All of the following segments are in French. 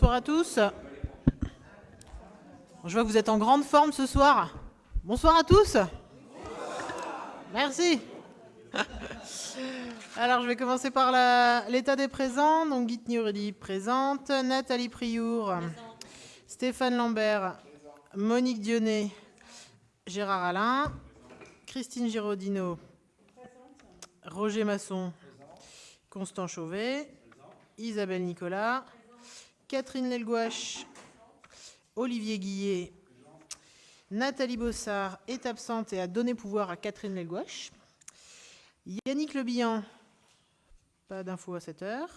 Bonsoir à tous. Je vois que vous êtes en grande forme ce soir. Bonsoir à tous. Merci. Alors, je vais commencer par l'état des présents. Donc, Guy Tnioredi présente, Nathalie Priour, Stéphane Lambert, Monique Dionnet, Gérard Alain, Christine Giraudino, Roger Masson, Constant Chauvet, Isabelle Nicolas, Catherine Lelgouache, Olivier Guillet, Nathalie Bossard est absente et a donné pouvoir à Catherine Lelgouache. Yannick Le Bihan, pas d'infos à cette heure.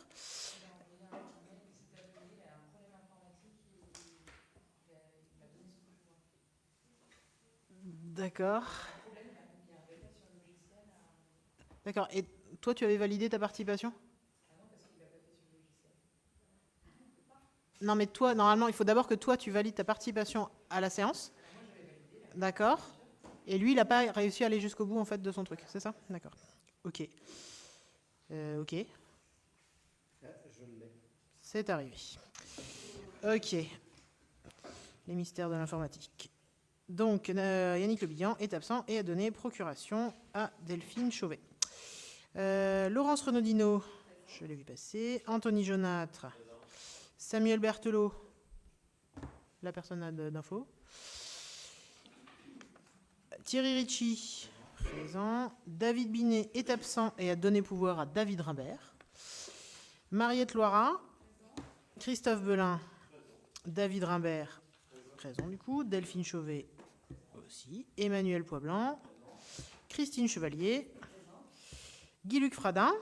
D'accord. D'accord. Et toi, tu avais validé ta participation? Non, mais toi, normalement, il faut d'abord que toi, tu valides ta participation à la séance. D'accord. Et lui, il n'a pas réussi à aller jusqu'au bout en fait de son truc, c'est ça? D'accord. Ok. Ok. C'est arrivé. Ok. Les mystères de l'informatique. Donc, Yannick Le Bihan est absent et a donné procuration à Delphine Chauvet. Laurence Renaudino, je l'ai vu passer. Anthony Jaunâtre. Samuel Berthelot, la personne n'a d'infos. Thierry Ricci, présent. David Binet est absent et a donné pouvoir à David Rimbert. Mariette Loira, Christophe Belin, David Rimbert, présent du coup. Delphine Chauvet aussi. Emmanuel Poisblanc, Christine Chevalier, Guy-Luc Fradin.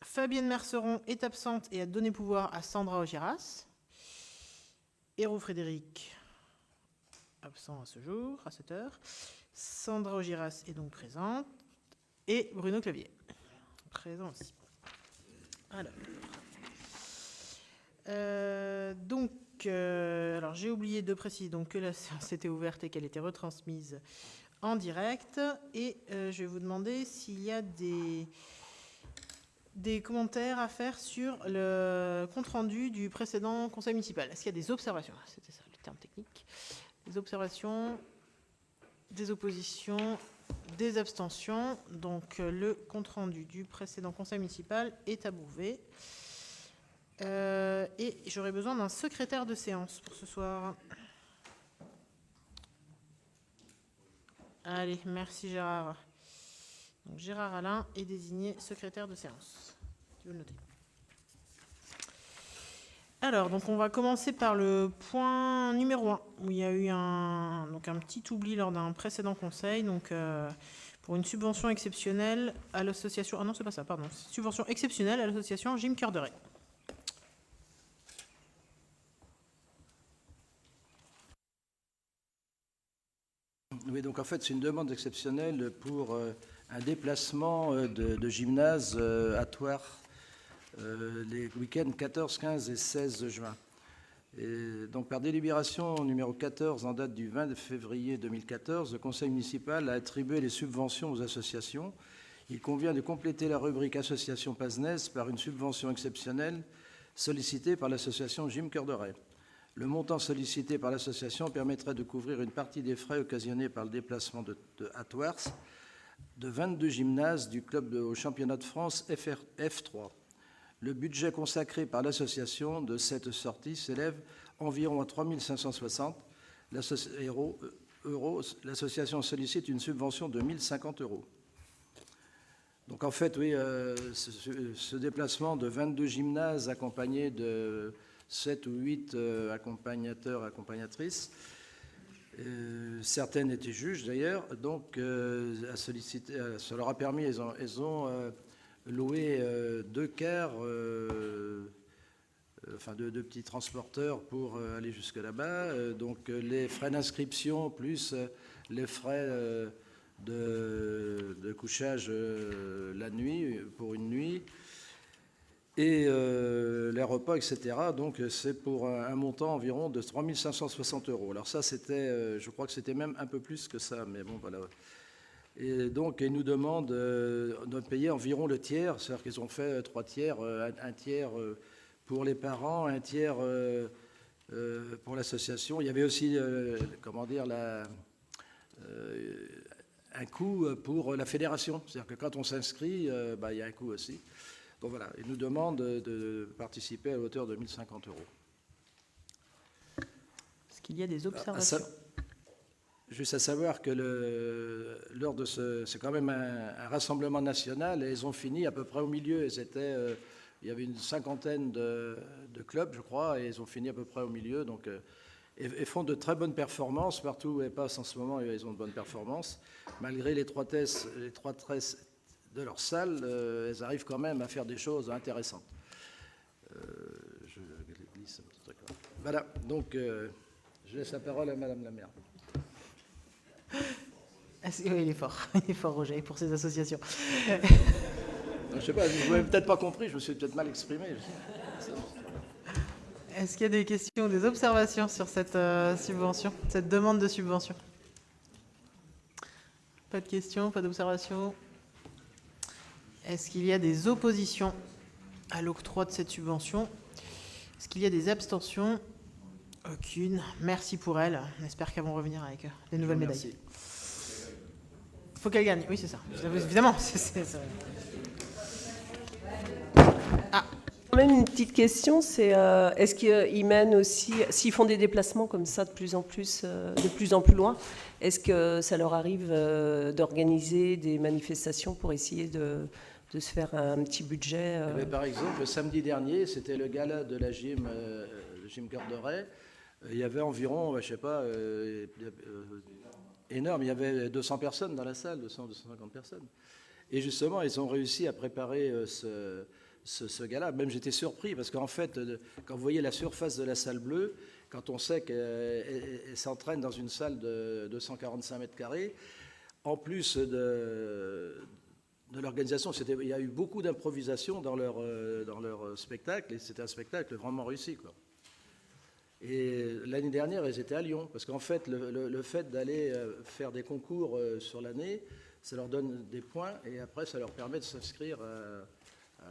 Fabienne Merceron est absente et a donné pouvoir à Sandra Ogiras. Hérault Frédéric, absent à ce jour, à cette heure. Sandra Ogiras est donc présente. Et Bruno Clavier, présent aussi. Alors j'ai oublié de préciser donc, que la séance était ouverte et qu'elle était retransmise en direct. Et je vais vous demander s'il y a des commentaires à faire sur le compte-rendu du précédent conseil municipal. Est-ce qu'il y a des observations? C'était ça le terme technique. Des observations, des oppositions, des abstentions. Donc le compte-rendu du précédent conseil municipal est approuvé. Et j'aurais besoin d'un secrétaire de séance pour ce soir. Allez, merci Gérard. Donc Gérard Alain est désigné secrétaire de séance. Tu veux le noter? Alors, donc on va commencer par le point numéro 1, où il y a eu un petit oubli lors d'un précédent conseil. Donc, pour une subvention exceptionnelle à l'association... Ah non, c'est pas ça, pardon. Subvention exceptionnelle à l'association Jim Cœur de Ray. Oui, donc en fait, c'est une demande exceptionnelle pour un déplacement de gymnase à Thouars les week-ends 14, 15 et 16 juin. Et donc, par délibération numéro 14 en date du 20 février 2014, le conseil municipal a attribué les subventions aux associations. Il convient de compléter la rubrique association Pazenès par une subvention exceptionnelle sollicitée par l'association Jim Cœur de Ray. Le montant sollicité par l'association permettrait de couvrir une partie des frais occasionnés par le déplacement à Thouars de 22 gymnases du club au championnat de France F3. Le budget consacré par l'association de cette sortie s'élève environ à 3 560 euros. L'association sollicite une subvention de 1 050 euros. Donc en fait, oui, ce déplacement de 22 gymnases accompagnés de 7 ou 8 accompagnateurs, accompagnatrices. Certaines étaient juges d'ailleurs, donc ça leur a permis, elles ont loué 2 cars, deux petits transporteurs pour aller jusque là-bas. Donc les frais d'inscription plus les frais de couchage la nuit, pour une nuit, et les repas, etc. Donc c'est pour un montant environ de 3 560 euros. Alors ça, c'était, je crois que c'était même un peu plus que ça, mais bon, voilà. Et donc, ils nous demandent de payer environ le tiers, c'est-à-dire qu'ils ont fait 3 tiers, un tiers pour les parents, un tiers pour l'association. Il y avait aussi, un coût pour la fédération. C'est-à-dire que quand on s'inscrit, il y a un coût aussi. Donc voilà, ils nous demandent de participer à hauteur de 1 050 €. Est-ce qu'il y a des observations? Juste à savoir que lors de c'est quand même un rassemblement national, et ils ont fini à peu près au milieu. Il y avait une cinquantaine de clubs, je crois, et ils ont fini à peu près au milieu. Donc, et font de très bonnes performances partout où ils passent en ce moment. Ils ont de bonnes performances, malgré l'étroitesse de leur salle. Elles arrivent quand même à faire des choses intéressantes. Je glisse un petit truc là. Voilà. Donc, je laisse la parole à Madame la maire. Oui, il est fort, Roger, pour ces associations. Je ne sais pas, vous m'avez peut-être pas compris, je me suis peut-être mal exprimé. Est-ce qu'il y a des questions ou des observations sur cette subvention, cette demande de subvention? Pas de questions, pas d'observations. Est-ce qu'il y a des oppositions à l'octroi de cette subvention? Est-ce qu'il y a des abstentions? Aucune. Merci pour elles. On espère qu'elles vont revenir avec des nouvelles médailles. Il faut qu'elles gagnent. Oui, c'est ça. Évidemment. Ah. Quand même une petite question, c'est est-ce qu'ils mènent aussi, s'ils font des déplacements comme ça de plus en plus loin, est-ce que ça leur arrive d'organiser des manifestations pour essayer de se faire un petit budget Par exemple, le samedi dernier, c'était le gala de la gym Cœur de Ray. Il y avait environ, je ne sais pas, énorme, il y avait 200 personnes dans la salle, 250 personnes. Et justement, ils ont réussi à préparer ce gala. Même j'étais surpris, parce qu'en fait, quand vous voyez la surface de la salle bleue, quand on sait qu'elle s'entraîne dans une salle de 245 mètres carrés, en plus de l'organisation, il y a eu beaucoup d'improvisation dans leur spectacle, et c'était un spectacle vraiment réussi, quoi. Et l'année dernière, elles étaient à Lyon, parce qu'en fait, le fait d'aller faire des concours sur l'année, ça leur donne des points, et après, ça leur permet de s'inscrire à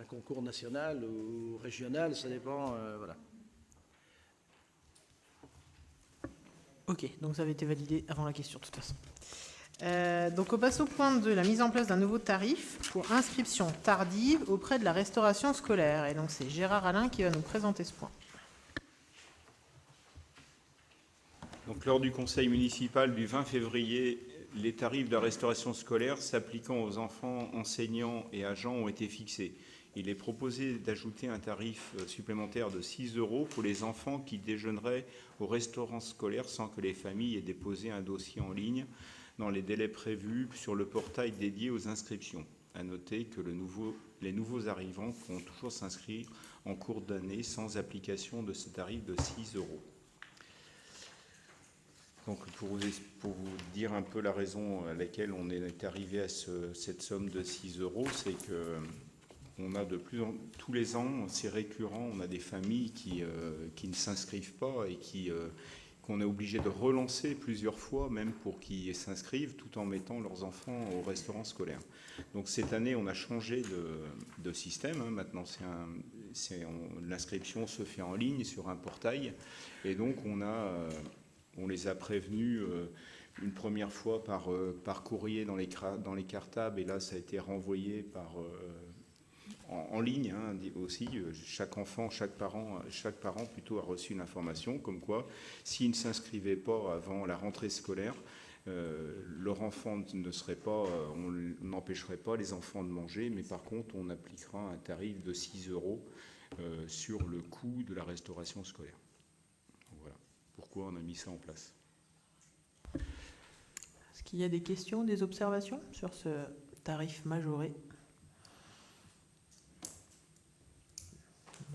un concours national ou régional, ça dépend, voilà. Ok, donc ça avait été validé avant la question, de toute façon. Donc on passe au point de la mise en place d'un nouveau tarif pour inscription tardive auprès de la restauration scolaire. Et donc c'est Gérard Alain qui va nous présenter ce point. Donc, lors du conseil municipal du 20 février, les tarifs de la restauration scolaire s'appliquant aux enfants, enseignants et agents ont été fixés. Il est proposé d'ajouter un tarif supplémentaire de 6 € pour les enfants qui déjeuneraient au restaurant scolaire sans que les familles aient déposé un dossier en ligne dans les délais prévus sur le portail dédié aux inscriptions. À noter que les nouveaux arrivants pourront toujours s'inscrire en cours d'année sans application de ce tarif de 6 €. Donc, pour vous dire un peu la raison à laquelle on est arrivé à cette somme de 6 €, c'est que on a tous les ans, c'est récurrent, on a des familles qui ne s'inscrivent pas et qu'on est obligé de relancer plusieurs fois, même pour qu'ils s'inscrivent, tout en mettant leurs enfants au restaurant scolaire. Donc cette année, on a changé de système. Maintenant, l'inscription se fait en ligne sur un portail, et donc on les a prévenus une première fois par courrier dans les cartables, et là ça a été renvoyé en ligne aussi. Chaque parent plutôt a reçu une information comme quoi, s'il ne s'inscrivait pas avant la rentrée scolaire, leur enfant ne serait pas, on n'empêcherait pas les enfants de manger, mais par contre on appliquera un tarif de 6 € sur le coût de la restauration scolaire. Voilà pourquoi on a mis ça en place. Est-ce qu'il y a des questions, des observations sur ce tarif majoré?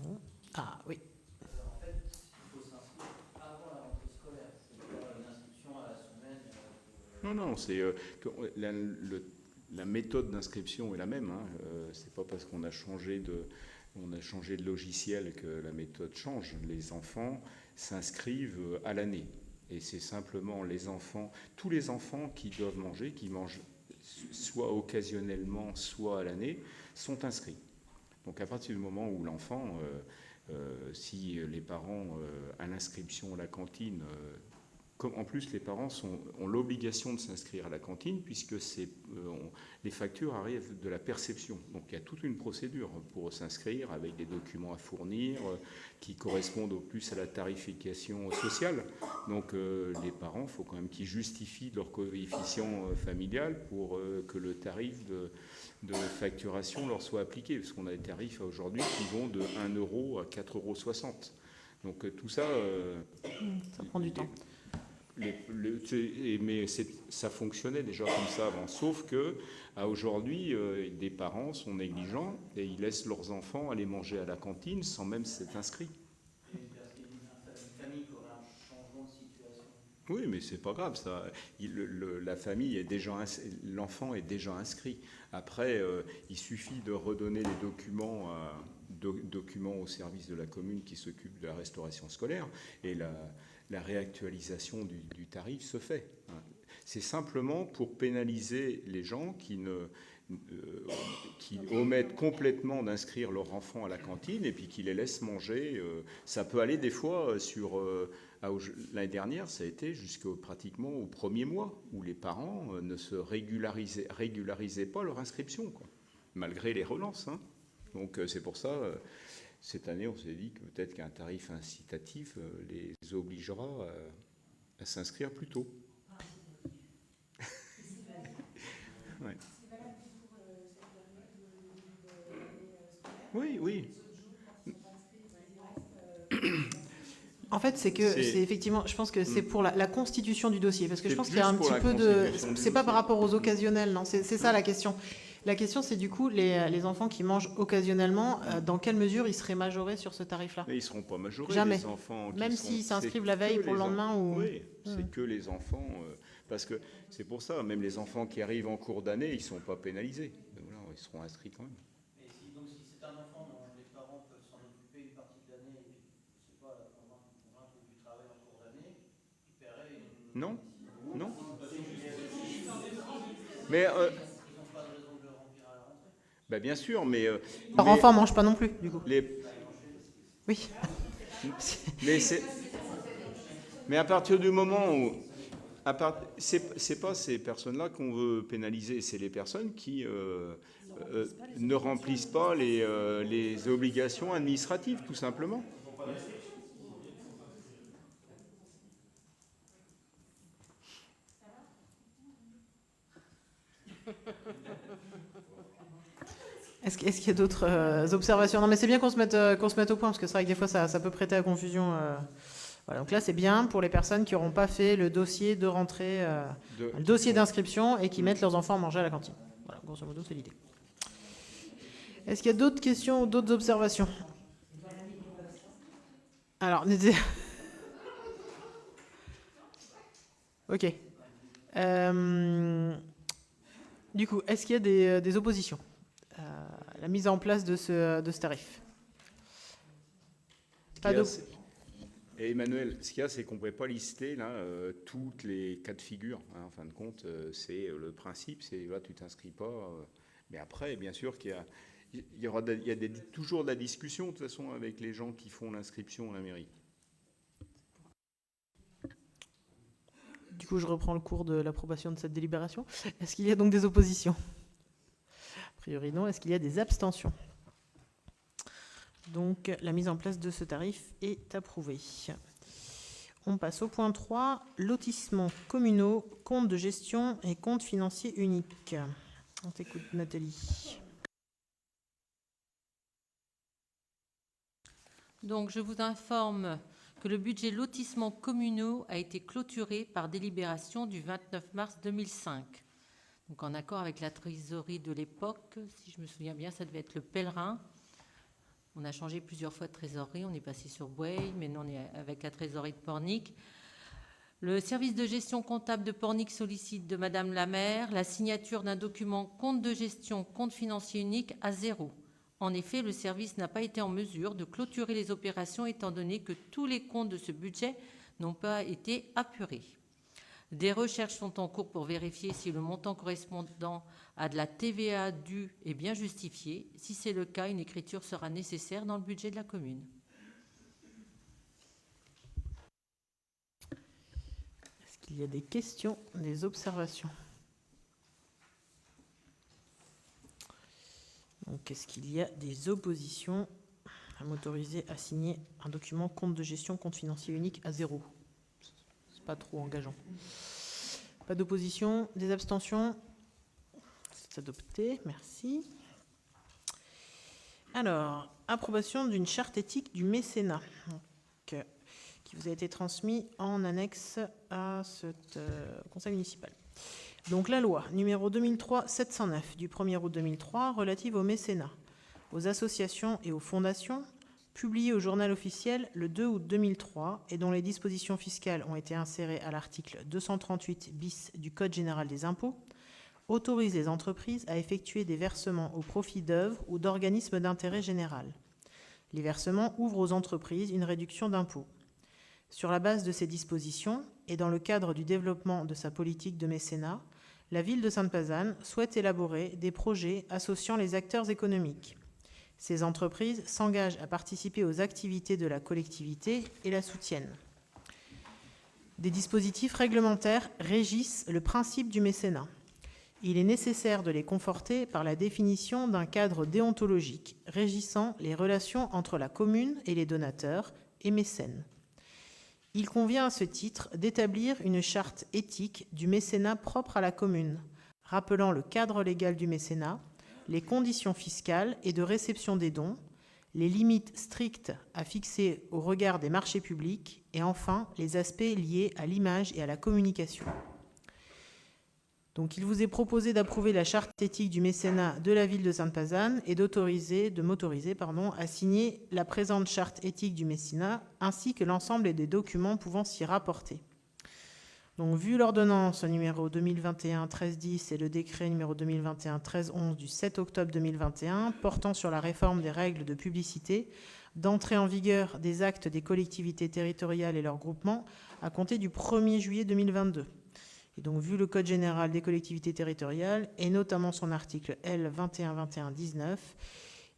Non. Ah oui. En fait, il faut s'inscrire avant la rentrée scolaire. C'est pas une inscription à la semaine. Non, c'est la méthode d'inscription est la même. C'est pas parce qu'on a changé de logiciel que la méthode change. Les enfants s'inscrivent à l'année. Et c'est simplement tous les enfants qui doivent manger, qui mangent soit occasionnellement, soit à l'année, sont inscrits. Donc à partir du moment où l'enfant si les parents, à l'inscription à la cantine, en plus, les parents ont l'obligation de s'inscrire à la cantine puisque les factures arrivent de la perception. Donc il y a toute une procédure pour s'inscrire avec des documents à fournir qui correspondent au plus à la tarification sociale. Donc les parents, il faut quand même qu'ils justifient leur coefficient familial pour que le tarif de facturation leur soit appliqué. Parce qu'on a des tarifs aujourd'hui qui vont de 1 € à 4,60 €. Donc tout ça... Ça prend du temps. Mais ça fonctionnait déjà comme ça avant, sauf que aujourd'hui, des parents sont négligents et ils laissent leurs enfants aller manger à la cantine sans même s'être inscrits. Oui, mais c'est pas grave, ça. La famille est déjà, l'enfant est déjà inscrit. Après, il suffit de redonner les documents au service de la commune qui s'occupe de la restauration scolaire et la réactualisation du tarif se fait. C'est simplement pour pénaliser les gens qui omettent complètement d'inscrire leurs enfants à la cantine et puis qui les laissent manger. Ça peut aller des fois l'année dernière, ça a été pratiquement au premier mois où les parents ne se régularisaient pas leur inscription, quoi, malgré les relances. Donc c'est pour ça... Cette année, on s'est dit que peut-être qu'un tarif incitatif les obligera à s'inscrire plus tôt. Ouais. Oui, oui. En fait, c'est effectivement, je pense que c'est pour la constitution du dossier, parce que je pense qu'il y a un petit peu de... C'est pas par rapport aux occasionnels, non, c'est ça la question. La question, c'est du coup, les enfants qui mangent occasionnellement, dans quelle mesure ils seraient majorés sur ce tarif-là? Mais ils ne seront pas majorés, Jamais. les enfants. Même s'ils s'inscrivent la veille pour le lendemain ou... Oui, c'est que les enfants... parce que c'est pour ça, même les enfants qui arrivent en cours d'année, ils ne sont pas pénalisés. Voilà, ils seront inscrits quand même. Et donc si c'est un enfant dont les parents peuvent s'en occuper une partie de l'année, et puis, je sais pas, convaincre du travail en cours d'année, ils paieraient une... Non, non. Mais... Ben bien sûr, mais... Leur enfant ne mange pas non plus, du coup. Oui. Mais à partir du moment où... c'est pas ces personnes-là qu'on veut pénaliser, c'est les personnes qui ne remplissent pas les obligations administratives, tout simplement. Est-ce qu'il y a d'autres observations? Non, mais c'est bien qu'on se mette au point, parce que c'est vrai que des fois, ça peut prêter à confusion. Voilà, donc là, c'est bien pour les personnes qui n'auront pas fait le dossier de rentrée, le dossier d'inscription, et qui mettent leurs enfants à manger à la cantine. Voilà, grosso modo, c'est l'idée. Est-ce qu'il y a d'autres questions ou d'autres observations? Alors, ok. Du coup, est-ce qu'il y a des oppositions à la mise en place de ce tarif? Et Emmanuel, ce qu'il y a, c'est qu'on ne pouvait pas lister là, toutes les cas de figure. En fin de compte, c'est le principe, c'est là, tu t'inscris pas. Mais après, bien sûr qu'il y a toujours de la discussion, de toute façon, avec les gens qui font l'inscription à la mairie. Du coup, je reprends le cours de l'approbation de cette délibération. Est-ce qu'il y a donc des oppositions? A priori, non. Est-ce qu'il y a des abstentions? Donc, la mise en place de ce tarif est approuvée. On passe au point 3, lotissements communaux, compte de gestion et compte financier unique. On t'écoute, Nathalie. Donc, je vous informe que le budget lotissements communaux a été clôturé par délibération du 29 mars 2005. Donc, en accord avec la trésorerie de l'époque, si je me souviens bien, ça devait être le Pèlerin. On a changé plusieurs fois de trésorerie, on est passé sur Bouey, maintenant on est avec la trésorerie de Pornic. Le service de gestion comptable de Pornic sollicite de Madame la maire la signature d'un document compte de gestion, compte financier unique à 0. En effet, le service n'a pas été en mesure de clôturer les opérations étant donné que tous les comptes de ce budget n'ont pas été apurés. Des recherches sont en cours pour vérifier si le montant correspondant à de la TVA due est bien justifié. Si c'est le cas, une écriture sera nécessaire dans le budget de la commune. qu'il y a des questions, des observations? Donc, est-ce qu'il y a des oppositions à m'autoriser à signer un document compte de gestion, compte financier unique à 0? C'est pas trop engageant. Pas d'opposition, des abstentions? C'est adopté, merci. Alors, approbation d'une charte éthique du mécénat, donc, qui vous a été transmise en annexe à ce conseil municipal. Donc la loi numéro 2003-709 du 1er août 2003 relative au mécénat, aux associations et aux fondations, publiée au journal officiel le 2 août 2003 et dont les dispositions fiscales ont été insérées à l'article 238 bis du Code général des impôts, autorise les entreprises à effectuer des versements au profit d'œuvres ou d'organismes d'intérêt général. Les versements ouvrent aux entreprises une réduction d'impôt. Sur la base de ces dispositions, et dans le cadre du développement de sa politique de mécénat, la ville de Sainte-Pazanne souhaite élaborer des projets associant les acteurs économiques. Ces entreprises s'engagent à participer aux activités de la collectivité et la soutiennent. Des dispositifs réglementaires régissent le principe du mécénat. Il est nécessaire de les conforter par la définition d'un cadre déontologique régissant les relations entre la commune et les donateurs et mécènes. Il convient à ce titre d'établir une charte éthique du mécénat propre à la commune, rappelant le cadre légal du mécénat, les conditions fiscales et de réception des dons, les limites strictes à fixer au regard des marchés publics et enfin les aspects liés à l'image et à la communication. Donc il vous est proposé d'approuver la charte éthique du mécénat de la ville de Sainte-Pazanne et de m'autoriser à signer la présente charte éthique du mécénat ainsi que l'ensemble des documents pouvant s'y rapporter. Donc vu l'ordonnance numéro 2021-1310 et le décret numéro 2021-1311 du 7 octobre 2021 portant sur la réforme des règles de publicité, d'entrée en vigueur des actes des collectivités territoriales et leurs groupements à compter du 1er juillet 2022. Et donc, vu le Code général des collectivités territoriales, et notamment son article L 2121-19,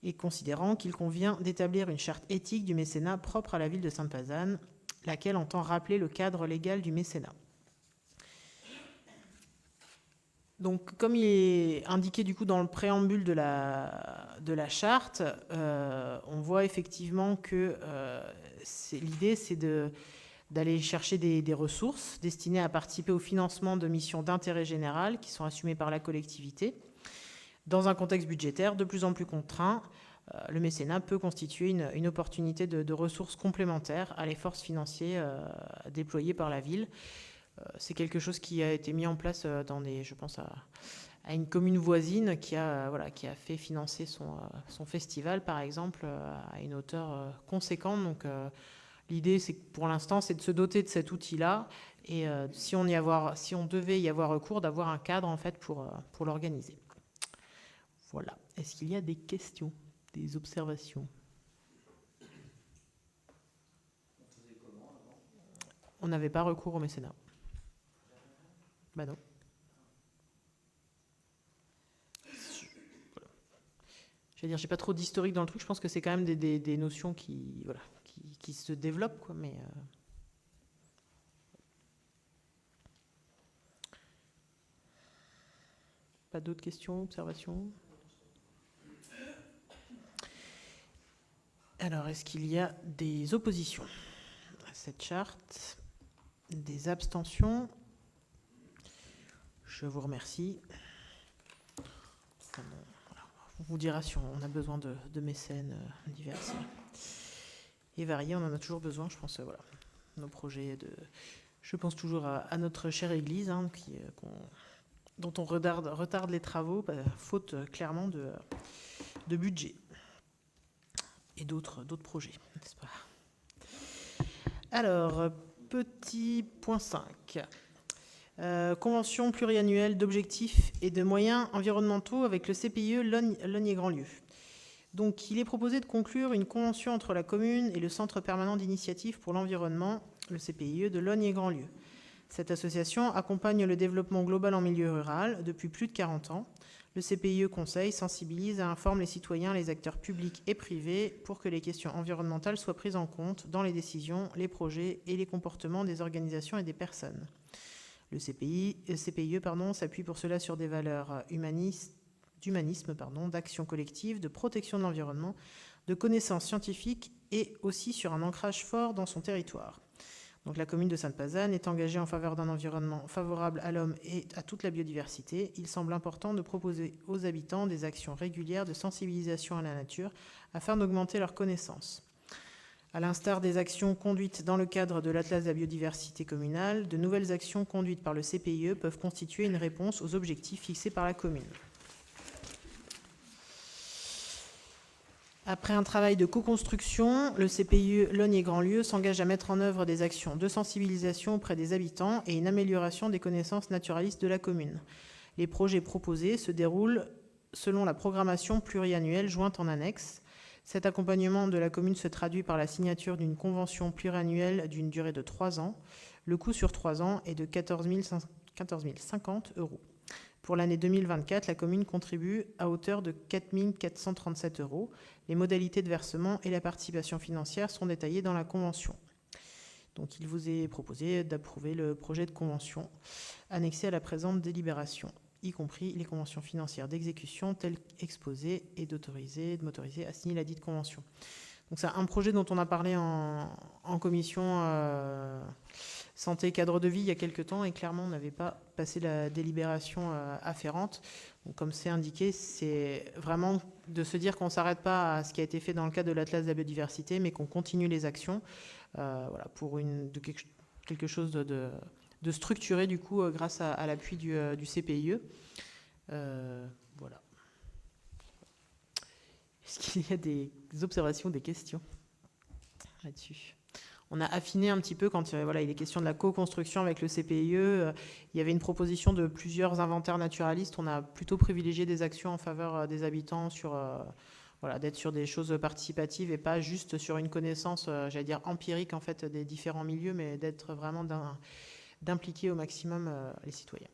et considérant qu'il convient d'établir une charte éthique du mécénat propre à la ville de Sainte-Pazanne, laquelle entend rappeler le cadre légal du mécénat. Donc, comme il est indiqué du coup dans le préambule de la charte, on voit effectivement que l'idée, c'est d'aller chercher des ressources destinées à participer au financement de missions d'intérêt général qui sont assumées par la collectivité. Dans un contexte budgétaire de plus en plus contraint, le mécénat peut constituer une opportunité de ressources complémentaires à l'effort financier déployé par la ville. C'est quelque chose qui a été mis en place je pense à une commune voisine qui a fait financer son festival, par exemple, à une hauteur conséquente. Donc, l'idée, c'est que pour l'instant, c'est de se doter de cet outil-là et si on devait y avoir recours, d'avoir un cadre en fait pour l'organiser. Voilà. Est-ce qu'il y a des questions, des observations? On n'avait pas recours au mécénat. Ben non. Voilà. Je veux dire, j'ai pas trop d'historique dans le truc. Je pense que c'est quand même des notions qui se développent, quoi. Mais pas d'autres questions, observations? Alors, est-ce qu'il y a des oppositions à cette charte? Des abstentions? Je vous remercie. On vous dira si on a besoin de mécènes divers et variés. On en a toujours besoin, je pense. Voilà, nos projets je pense toujours à notre chère Église, dont on retarde les travaux, faute clairement de budget et d'autres projets, n'est-ce pas? Alors, petit point 5. Convention pluriannuelle d'objectifs et de moyens environnementaux avec le CPIE Lognes-Grandlieu. Donc, il est proposé de conclure une convention entre la commune et le Centre permanent d'initiative pour l'environnement, le CPIE de Lognes-Grandlieu. Cette association accompagne le développement global en milieu rural depuis plus de 40 ans. Le CPIE conseille, sensibilise et informe les citoyens, les acteurs publics et privés pour que les questions environnementales soient prises en compte dans les décisions, les projets et les comportements des organisations et des personnes. Le CPIE s'appuie pour cela sur des valeurs d'humanisme, d'action collective, de protection de l'environnement, de connaissances scientifiques et aussi sur un ancrage fort dans son territoire. Donc la commune de Sainte-Pazanne est engagée en faveur d'un environnement favorable à l'homme et à toute la biodiversité. Il semble important de proposer aux habitants des actions régulières de sensibilisation à la nature afin d'augmenter leurs connaissances. À l'instar des actions conduites dans le cadre de l'Atlas de la biodiversité communale, de nouvelles actions conduites par le CPIE peuvent constituer une réponse aux objectifs fixés par la commune. Après un travail de co-construction, le CPIE Lognes-et-Grandlieu s'engage à mettre en œuvre des actions de sensibilisation auprès des habitants et une amélioration des connaissances naturalistes de la commune. Les projets proposés se déroulent selon la programmation pluriannuelle jointe en annexe. Cet accompagnement de la commune se traduit par la signature d'une convention pluriannuelle d'une durée de 3 ans. Le coût sur 3 ans est de 14 050 €. Pour l'année 2024, la commune contribue à hauteur de 4 437 €. Les modalités de versement et la participation financière sont détaillées dans la convention. Donc, il vous est proposé d'approuver le projet de convention annexé à la présente délibération, y compris les conventions financières d'exécution telles qu'exposées et de m'autoriser à signer la dite convention. Donc, c'est un projet dont on a parlé en commission santé cadre de vie il y a quelques temps et clairement on n'avait pas passé la délibération afférente. Donc, comme c'est indiqué, c'est vraiment de se dire qu'on ne s'arrête pas à ce qui a été fait dans le cadre de l'Atlas de la biodiversité, mais qu'on continue les actions pour quelque chose de structuré du coup grâce à l'appui du CPIE. Voilà. Est-ce qu'il y a des observations, des questions là-dessus ? On a affiné un petit peu quand il est question de la co-construction avec le CPIE. Il y avait une proposition de plusieurs inventaires naturalistes. On a plutôt privilégié des actions en faveur des habitants d'être sur des choses participatives et pas juste sur une connaissance, empirique en fait des différents milieux, mais d'être vraiment d'impliquer au maximum les citoyens.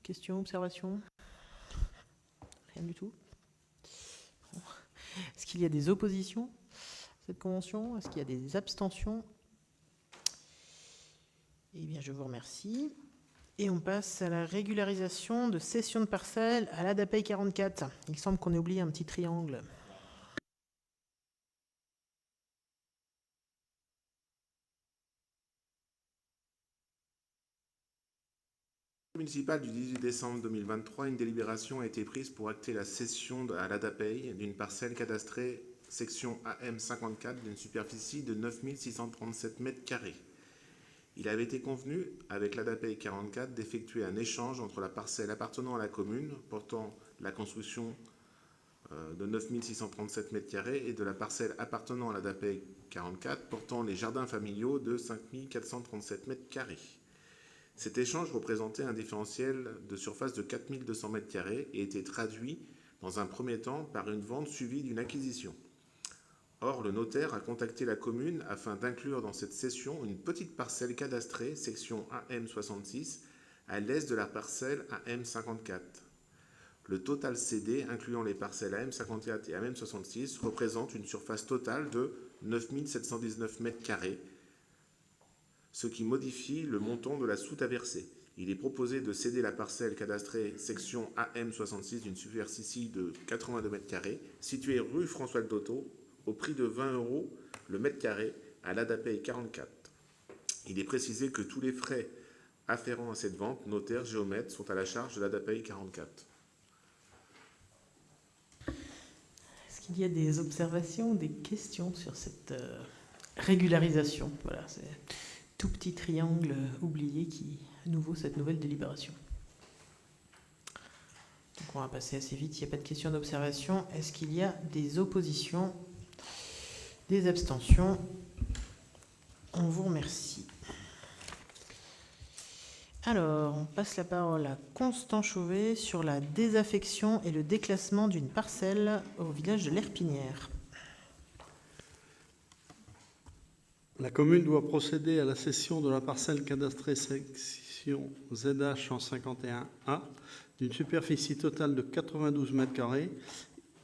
Questions, observations ? Rien du tout. Est-ce qu'il y a des oppositions à cette convention ? Est-ce qu'il y a des abstentions ? Eh bien, je vous remercie. Et on passe à la régularisation de cession de parcelles à l'ADAPEI 44. Il semble qu'on ait oublié un petit triangle. Municipal du 18 décembre 2023, une délibération a été prise pour acter la cession à l'ADAPEI d'une parcelle cadastrée section AM54 d'une superficie de 9 637 m². Il avait été convenu avec l'ADAPEI 44 d'effectuer un échange entre la parcelle appartenant à la commune, portant la construction de 9 637 m² et de la parcelle appartenant à l'ADAPEI 44, portant les jardins familiaux de 5 437 m². Cet échange représentait un différentiel de surface de 4 200 m² et était traduit dans un premier temps par une vente suivie d'une acquisition. Or, le notaire a contacté la commune afin d'inclure dans cette cession une petite parcelle cadastrée, section AM66, à l'est de la parcelle AM54. Le total cédé, incluant les parcelles AM54 et AM66, représente une surface totale de 9 719 m², ce qui modifie le montant de la soute à verser. Il est proposé de céder la parcelle cadastrée section AM66 d'une superficie de 82 m², située rue François Dotto, au prix de 20 € le m² à l'ADAPEI 44. Il est précisé que tous les frais afférents à cette vente, notaire, géomètre, sont à la charge de l'ADAPEI 44. Est-ce qu'il y a des observations, des questions sur cette régularisation ? Voilà, c'est tout petit triangle oublié qui à nouveau cette nouvelle délibération. Donc on va passer assez vite, il n'y a pas de questions d'observation. Est-ce qu'il y a des oppositions, des abstentions ? On vous remercie. Alors, on passe la parole à Constant Chauvet sur la désaffection et le déclassement d'une parcelle au village de l'Herpinière. La commune doit procéder à la cession de la parcelle cadastrée section ZH 151A d'une superficie totale de 92 m²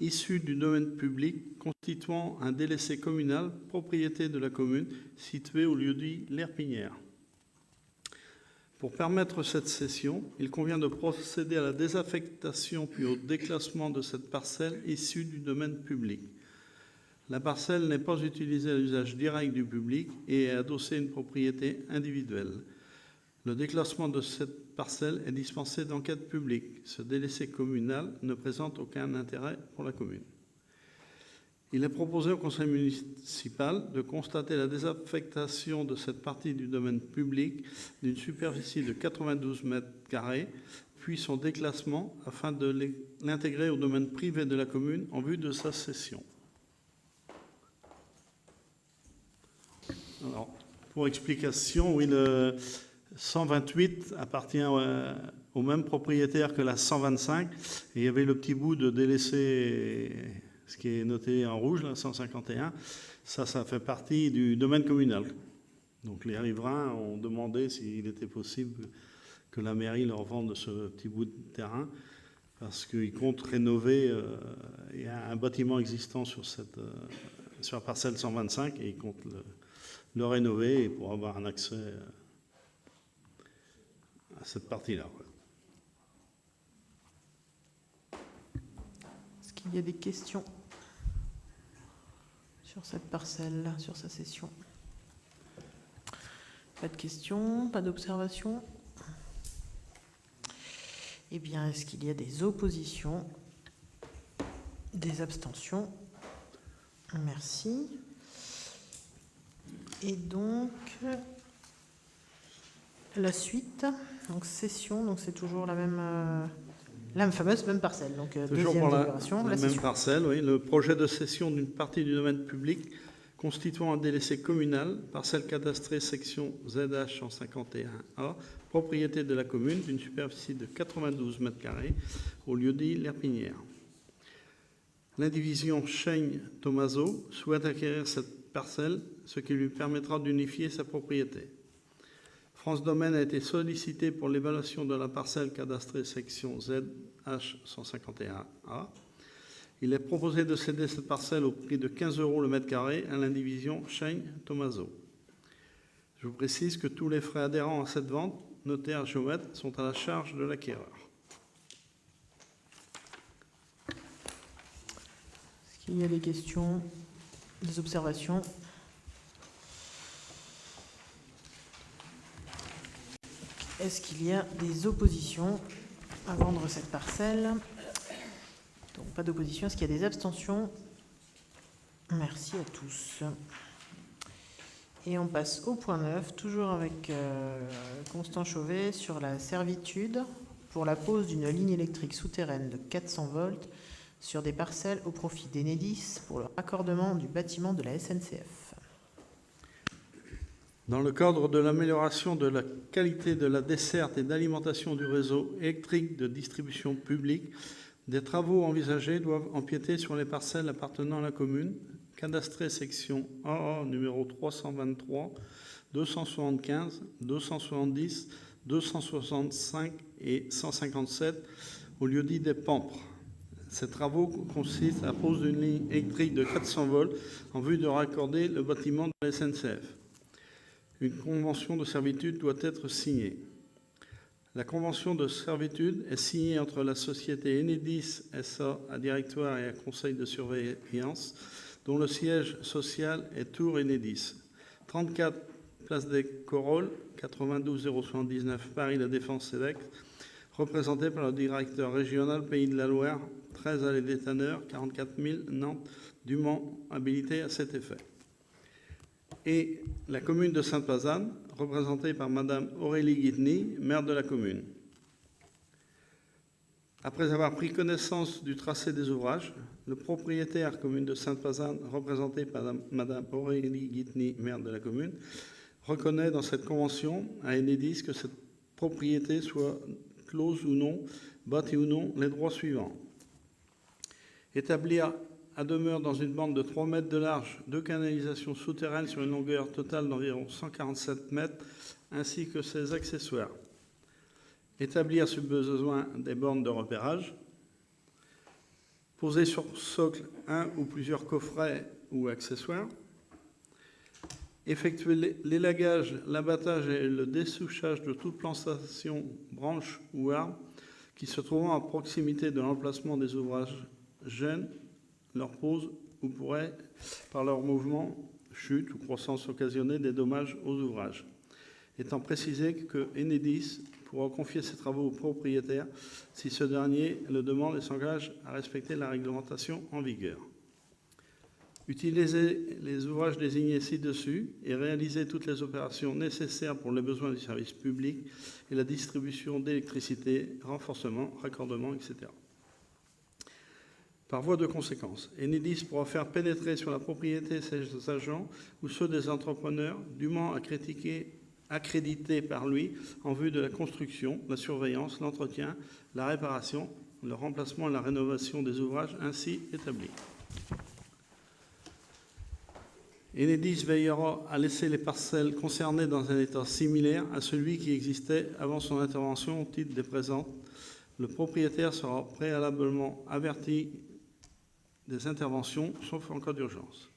issu du domaine public constituant un délaissé communal, propriété de la commune, situé au lieu-dit l'Herpinière. Pour permettre cette cession, il convient de procéder à la désaffectation puis au déclassement de cette parcelle issue du domaine public. La parcelle n'est pas utilisée à l'usage direct du public et est adossée à une propriété individuelle. Le déclassement de cette parcelle est dispensé d'enquête publique. Ce délaissé communal ne présente aucun intérêt pour la commune. Il est proposé au conseil municipal de constater la désaffectation de cette partie du domaine public d'une superficie de 92 mètres carrés, puis son déclassement afin de l'intégrer au domaine privé de la commune en vue de sa cession. Alors, pour explication, oui, le 128 appartient au même propriétaire que la 125, et il y avait le petit bout de délaissé, ce qui est noté en rouge, là, 151, ça fait partie du domaine communal. Donc les riverains ont demandé s'il était possible que la mairie leur vende ce petit bout de terrain, parce qu'ils comptent rénover, il y a un bâtiment existant sur la parcelle 125, et ils comptent le rénover pour avoir un accès à cette partie-là. Est-ce qu'il y a des questions sur cette parcelle, sur sa cession? Pas de questions, pas d'observations? Eh bien, est-ce qu'il y a des oppositions? Des abstentions? Merci. Et donc, la suite, donc cession, donc c'est toujours la fameuse même parcelle. Donc, Toujours deuxième pour délibération, la même cession. parcelle, oui. Le projet de cession d'une partie du domaine public constituant un délaissé communal, parcelle cadastrée section ZH 151A, propriété de la commune d'une superficie de 92 mètres carrés, au lieu-dit l'Herpinière. L'indivision Chaigne-Tomaso souhaite acquérir cette parcelle, ce qui lui permettra d'unifier sa propriété. France Domaine a été sollicité pour l'évaluation de la parcelle cadastrée section ZH 151A. Il est proposé de céder cette parcelle au prix de 15 € le mètre carré à l'indivision Chaigne-Tomaso. Je vous précise que tous les frais adhérents à cette vente, notaire géomètre, sont à la charge de l'acquéreur. Est-ce qu'il y a des questions, des observations? Est-ce qu'il y a des oppositions à vendre cette parcelle? Donc, pas d'opposition. Est-ce qu'il y a des abstentions? Merci à tous. Et on passe au point 9, toujours avec Constant Chauvet, sur la servitude pour la pose d'une ligne électrique souterraine de 400 volts sur des parcelles au profit d'Enedis pour le raccordement du bâtiment de la SNCF. Dans le cadre de l'amélioration de la qualité de la desserte et d'alimentation du réseau électrique de distribution publique, des travaux envisagés doivent empiéter sur les parcelles appartenant à la commune, cadastrées section AA numéro 323, 275, 270, 265 et 157 au lieu-dit des Pampres. Ces travaux consistent à la pose d'une ligne électrique de 400 volts en vue de raccorder le bâtiment de la SNCF. Une convention de servitude doit être signée. La convention de servitude est signée entre la société Enedis SA à directoire et à conseil de surveillance, dont le siège social est Tours Enedis, 34 place des Corolles, 92 079 Paris La Défense CEDEX, représenté par le directeur régional Pays de la Loire, 13 allée des Tanneurs, 44 000 Nantes, du Mans, habilité à cet effet. Et la commune de Sainte-Pazanne, représentée par Madame Aurélie Guitny, maire de la commune. Après avoir pris connaissance du tracé des ouvrages, le propriétaire commune de Sainte-Pazanne, représenté par Madame Aurélie Guitny, maire de la commune, reconnaît dans cette convention à Enedis que cette propriété soit close ou non, bâtie ou non, les droits suivants. Établir à demeure dans une bande de 3 mètres de large, 2 canalisations souterraines sur une longueur totale d'environ 147 mètres, ainsi que ses accessoires. Établir, si besoin, des bornes de repérage. Poser sur socle un ou plusieurs coffrets ou accessoires. Effectuer l'élagage, l'abattage et le dessouchage de toute plantation, branche ou arbre qui se trouvant à proximité de l'emplacement des ouvrages gênent leur pose ou pourraient, par leur mouvement, chute ou croissance occasionnée, des dommages aux ouvrages. Étant précisé que Enedis pourra confier ses travaux au propriétaire si ce dernier le demande et s'engage à respecter la réglementation en vigueur. Utiliser les ouvrages désignés ci-dessus et réaliser toutes les opérations nécessaires pour les besoins du service public et la distribution d'électricité, renforcement, raccordement, etc. Par voie de conséquence, Enedis pourra faire pénétrer sur la propriété ses agents ou ceux des entrepreneurs dûment accrédités par lui en vue de la construction, la surveillance, l'entretien, la réparation, le remplacement et la rénovation des ouvrages ainsi établis. Enedis veillera à laisser les parcelles concernées dans un état similaire à celui qui existait avant son intervention au titre des présentes. Le propriétaire sera préalablement averti des interventions, sauf en cas d'urgence.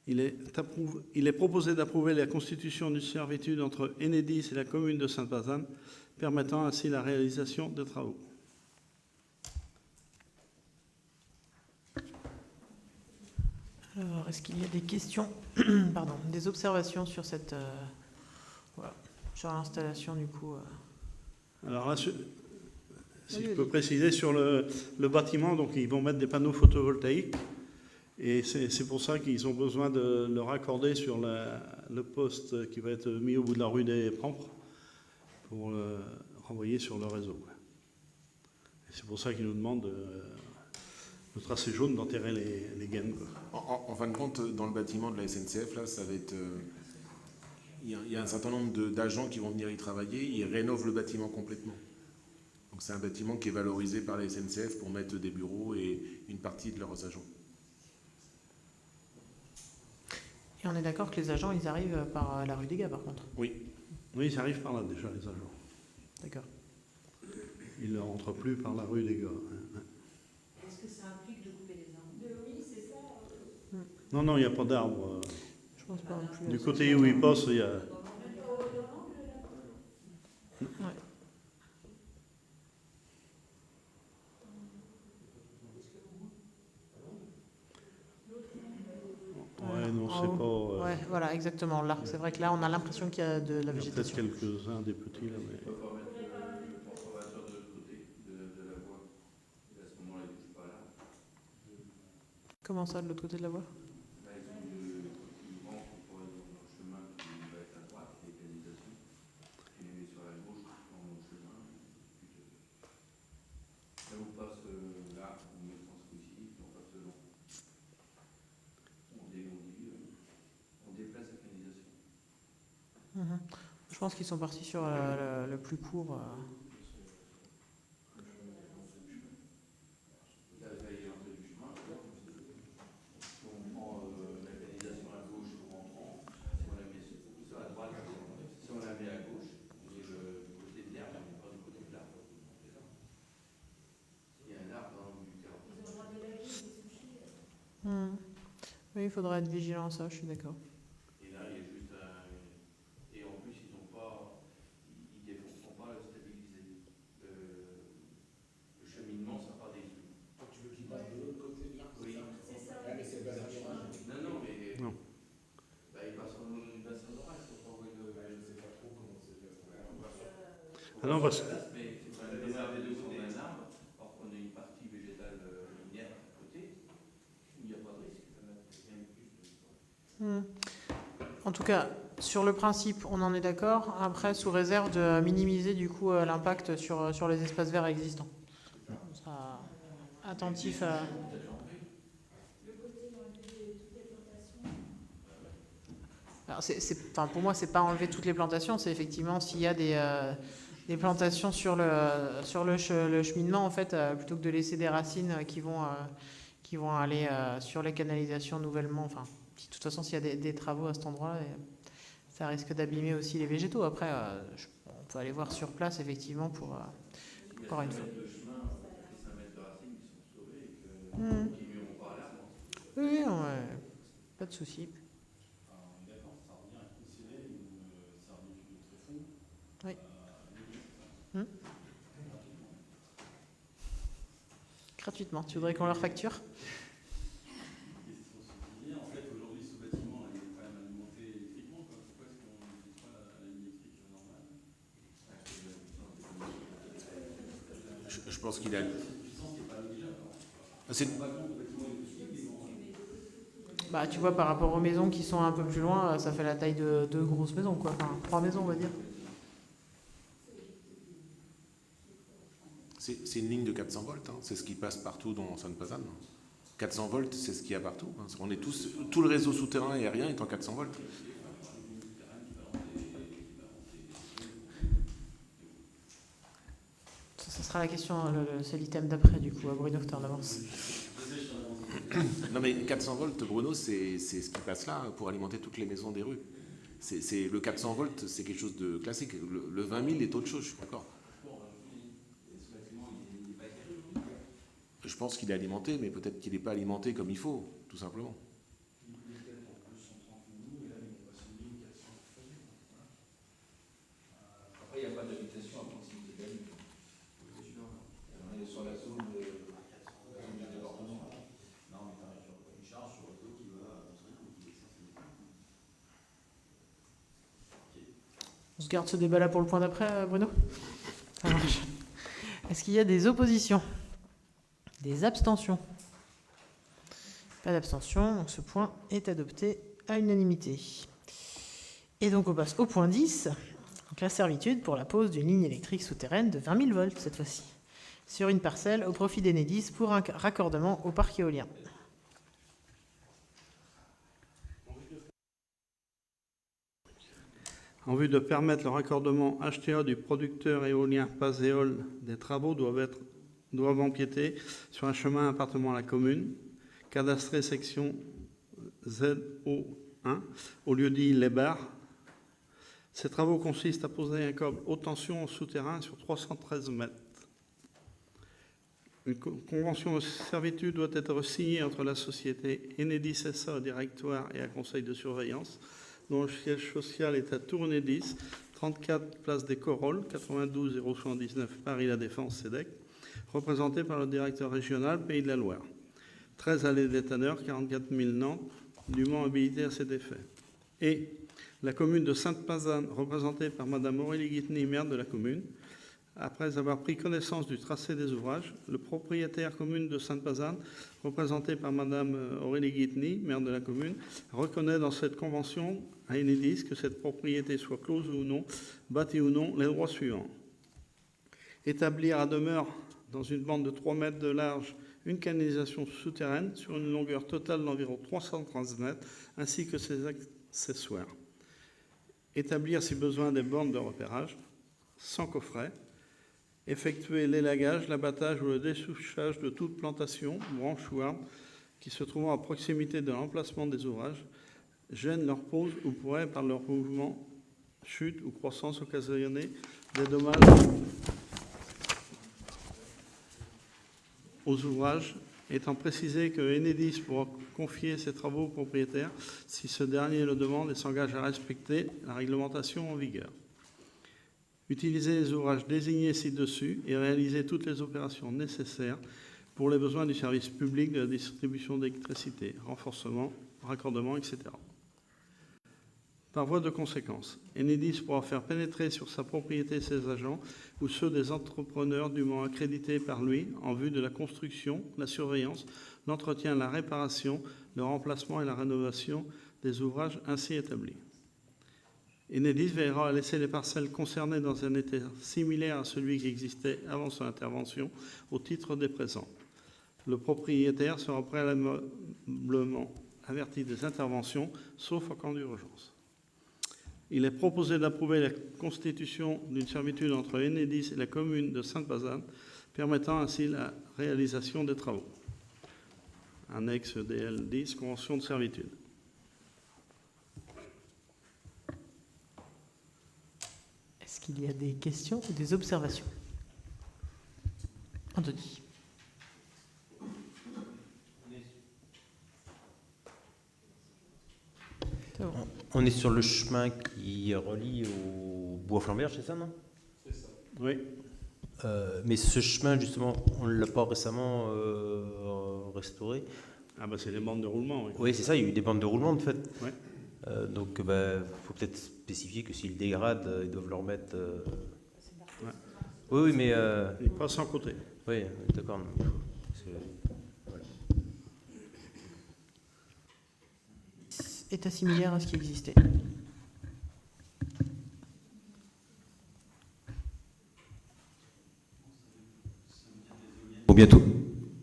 Il est proposé d'approuver la constitution d'une servitude entre Enedis et la commune de Sainte-Pazanne, permettant ainsi la réalisation des travaux. Alors, est-ce qu'il y a des questions, pardon, des observations sur cette, voilà, sur l'installation du coup Alors là, si je peux préciser sur le bâtiment, donc ils vont mettre des panneaux photovoltaïques et c'est pour ça qu'ils ont besoin de le raccorder sur le poste qui va être mis au bout de la rue des Prampres pour le renvoyer sur le réseau. Et c'est pour ça qu'ils nous demandent le tracé jaune d'enterrer les gaines. En fin de compte, dans le bâtiment de la SNCF, là, ça va être. Il y a un certain nombre d'agents qui vont venir y travailler. Ils rénovent le bâtiment complètement. Donc c'est un bâtiment qui est valorisé par la SNCF pour mettre des bureaux et une partie de leurs agents. Et on est d'accord que les agents, ils arrivent par la rue des Gars, par contre. Oui. Oui, ils arrivent par là déjà, les agents. D'accord. Ils ne rentrent plus par la rue des Gars. Est-ce que ça implique de couper les arbres? Oui, c'est ça. Non, non, il n'y a pas d'arbre. Je pense pas non plus. Du côté où ils passent, il y a... Ouais. Ouais, non, En c'est haut. pas... Ouais, voilà, exactement. Là, c'est vrai que là, on a l'impression qu'il y a de la il y a peut-être végétation. quelques-uns des petits, là, mais... Comment ça, de l'autre côté de la voie? Je pense qu'ils sont partis sur le plus court. Oui, il faudra être vigilant à ça, je suis d'accord. Et là, il y a juste un... Et en plus, ils n'ont pas... Ils ne font pas stabiliser. Le cheminement, ça n'a pas des... Tu veux qu'ils passent de l'autre côté de l'arbre? Oui. C'est ça. Mais c'est pas ça. Non, non, mais... Non. Bah, ils passent en orage, il faut pas envoyer de... Je ne sais pas trop comment c'est fait. Ah non, parce que... Mais c'est pas le dessin des deux côtés d'un arbre, or qu'on a une partie végétale linéaire à côté, il n'y a pas de risque. En tout cas, sur le principe, on en est d'accord. Après, sous réserve de minimiser du coup l'impact sur les espaces verts existants. On sera attentif à... Alors, enfin, pour moi, c'est pas enlever toutes les plantations, c'est effectivement s'il y a des plantations sur le cheminement, en fait, plutôt que de laisser des racines qui vont aller sur les canalisations nouvellement. Enfin, de toute façon, s'il y a des travaux à cet endroit-là, ça risque d'abîmer aussi les végétaux. Après, on peut aller voir sur place, effectivement, pour encore une fois. Pas de souci. Oui. Gratuitement. Tu voudrais qu'on leur facture? Je pense qu'il a... Bah, tu vois, par rapport aux maisons qui sont un peu plus loin, ça fait la taille de 2 grosses maisons, quoi. Enfin, 3 maisons, on va dire. C'est une ligne de 400 volts, hein. C'est ce qui passe partout dans Sainte-Pazanne. 400 volts, c'est ce qu'il y a partout, hein. On est tous, tout le réseau souterrain et aérien est en 400 volts. Ça sera la question, c'est l'item d'après, du coup, à Bruno, tu en avance. Non mais 400 volts, Bruno, c'est ce qui passe là pour alimenter toutes les maisons des rues. Le 400 volts, c'est quelque chose de classique. Le 20 000 est autre chose, je suis d'accord. Je pense qu'il est alimenté, mais peut-être qu'il n'est pas alimenté comme il faut, tout simplement. Après, il n'y a pas d'habitation à proximité de la ligne. On est sur la zone du département. Non, mais tu as une charge sur le réseau qui va On se garde ce débat-là pour le point d'après, Bruno? Ça marche. Est-ce qu'il y a des oppositions? Des abstentions? Pas d'abstention, donc ce point est adopté à l'unanimité. Et donc on passe au point 10, donc la servitude pour la pose d'une ligne électrique souterraine de 20 000 volts cette fois-ci, sur une parcelle au profit d'Enedis pour un raccordement au parc éolien. En vue de permettre le raccordement HTA du producteur éolien Pazéol, des travaux doivent empiéter sur un chemin appartenant à la commune, cadastré section ZO1, au lieu dit Les Barres. Ces travaux consistent à poser un câble haute tension en souterrain sur 313 mètres. Une convention de servitude doit être signée entre la société Enedis SA Directoire et un conseil de surveillance, dont le siège social est à Tour-Enedis, 34 place des Corolles, 92 079 Paris La Défense, SEDEC, représenté par le directeur régional Pays de la Loire. 13 allées des Tanneurs, 44 000 Nantes, dûment habilité à cet effet. Et la commune de Sainte-Pazanne, représentée par Mme Aurélie Guiteny, maire de la commune. Après avoir pris connaissance du tracé des ouvrages, le propriétaire commune de Sainte-Pazanne, représenté par Mme Aurélie Guiteny, maire de la commune, reconnaît dans cette convention à Enedis que cette propriété soit close ou non, bâtie ou non, les droits suivants. Établir à demeure dans une bande de 3 mètres de large une canalisation souterraine sur une longueur totale d'environ 313 mètres, ainsi que ses accessoires. Établir, si besoin, des bornes de repérage, sans coffret. Effectuer l'élagage, l'abattage ou le dessouchage de toute plantation, branche ou arbre qui se trouvant à proximité de l'emplacement des ouvrages, gêne leur pose ou pourrait, par leur mouvement, chute ou croissance occasionner des dommages aux ouvrages, étant précisé que Enedis pourra confier ses travaux au propriétaire si ce dernier le demande et s'engage à respecter la réglementation en vigueur. Utiliser les ouvrages désignés ci-dessus et réaliser toutes les opérations nécessaires pour les besoins du service public de la distribution d'électricité, renforcement, raccordement, etc. Par voie de conséquence, Enedis pourra faire pénétrer sur sa propriété ses agents ou ceux des entrepreneurs dûment accrédités par lui en vue de la construction, la surveillance, l'entretien, la réparation, le remplacement et la rénovation des ouvrages ainsi établis. Enedis veillera à laisser les parcelles concernées dans un état similaire à celui qui existait avant son intervention au titre des présents. Le propriétaire sera préalablement averti des interventions, sauf en cas d'urgence. Il est proposé d'approuver la constitution d'une servitude entre Enedis et la commune de Sainte-Pazanne, permettant ainsi la réalisation des travaux. Annexe DL10, convention de servitude. Est-ce qu'il y a des questions ou des observations? Anthony. C'est bon. On est sur le chemin qui relie au Bois Flamberge, c'est ça, non? Oui. Mais ce chemin, justement, on ne l'a pas récemment restauré. Ah bah c'est les bandes de roulement, oui. Oui, c'est ça, il y a eu des bandes de roulement, en fait. Ouais. Donc, faut peut-être spécifier que s'ils dégradent, ils doivent leur mettre... Ouais. Oui, mais... Ils passent en côté. Oui, d'accord. Voilà. État similaire à ce qui existait. Bientôt.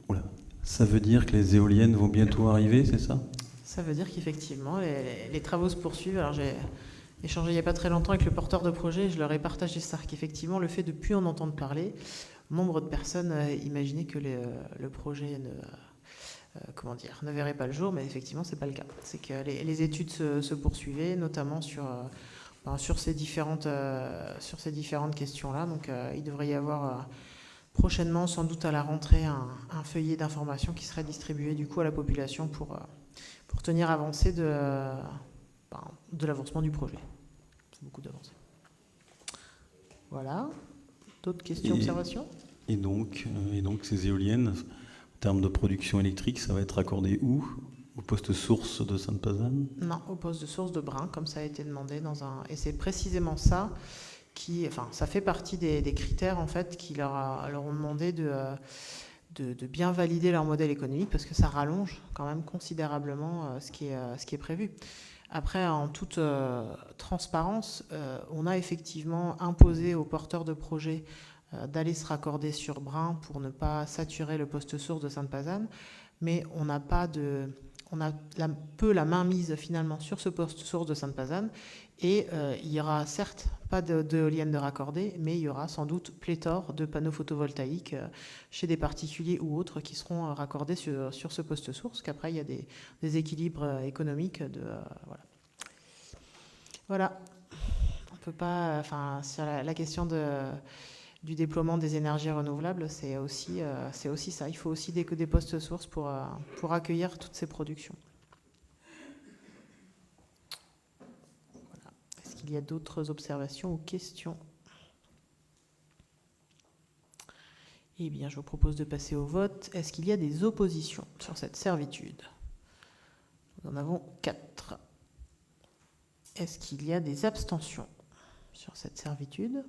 Oula. Ça veut dire que les éoliennes vont bientôt arriver, c'est ça? Ça veut dire qu'effectivement, les travaux se poursuivent. Alors, j'ai échangé il n'y a pas très longtemps avec le porteur de projet, je leur ai partagé ça, qu'effectivement, le fait de ne plus en entendre parler, nombre de personnes imaginaient que le projet ne verrait pas le jour, mais effectivement, ce n'est pas le cas. C'est que les études se poursuivaient, notamment sur ces différentes questions-là. Donc, il devrait y avoir prochainement, sans doute à la rentrée, un feuillet d'information qui serait distribué du coup à la population pour tenir avancée de l'avancement du projet. C'est beaucoup d'avancée. Voilà. D'autres questions, observations? Et donc, ces éoliennes, en termes de production électrique, ça va être raccordé où? Au poste source de Sainte-Pazanne? Non, au poste de source de Brin, comme ça a été demandé et c'est précisément ça ça fait partie des critères en fait qui leur ont demandé de bien valider leur modèle économique, parce que ça rallonge quand même considérablement ce qui est prévu. Après, en toute transparence, on a effectivement imposé aux porteurs de projets d'aller se raccorder sur Brin pour ne pas saturer le poste source de Sainte-Pazanne, mais on a peu la main mise finalement sur ce poste source de Sainte-Pazanne, et il y aura certes pas d'éoliennes de raccordées, mais il y aura sans doute pléthore de panneaux photovoltaïques chez des particuliers ou autres qui seront raccordés sur ce poste source, qu'après il y a des équilibres économiques voilà. On peut pas, sur la question du déploiement des énergies renouvelables, c'est aussi ça. Il faut aussi des postes sources pour accueillir toutes ces productions. Voilà. Est-ce qu'il y a d'autres observations ou questions? Eh bien, je vous propose de passer au vote. Est-ce qu'il y a des oppositions sur cette servitude? Nous en avons 4. Est-ce qu'il y a des abstentions sur cette servitude?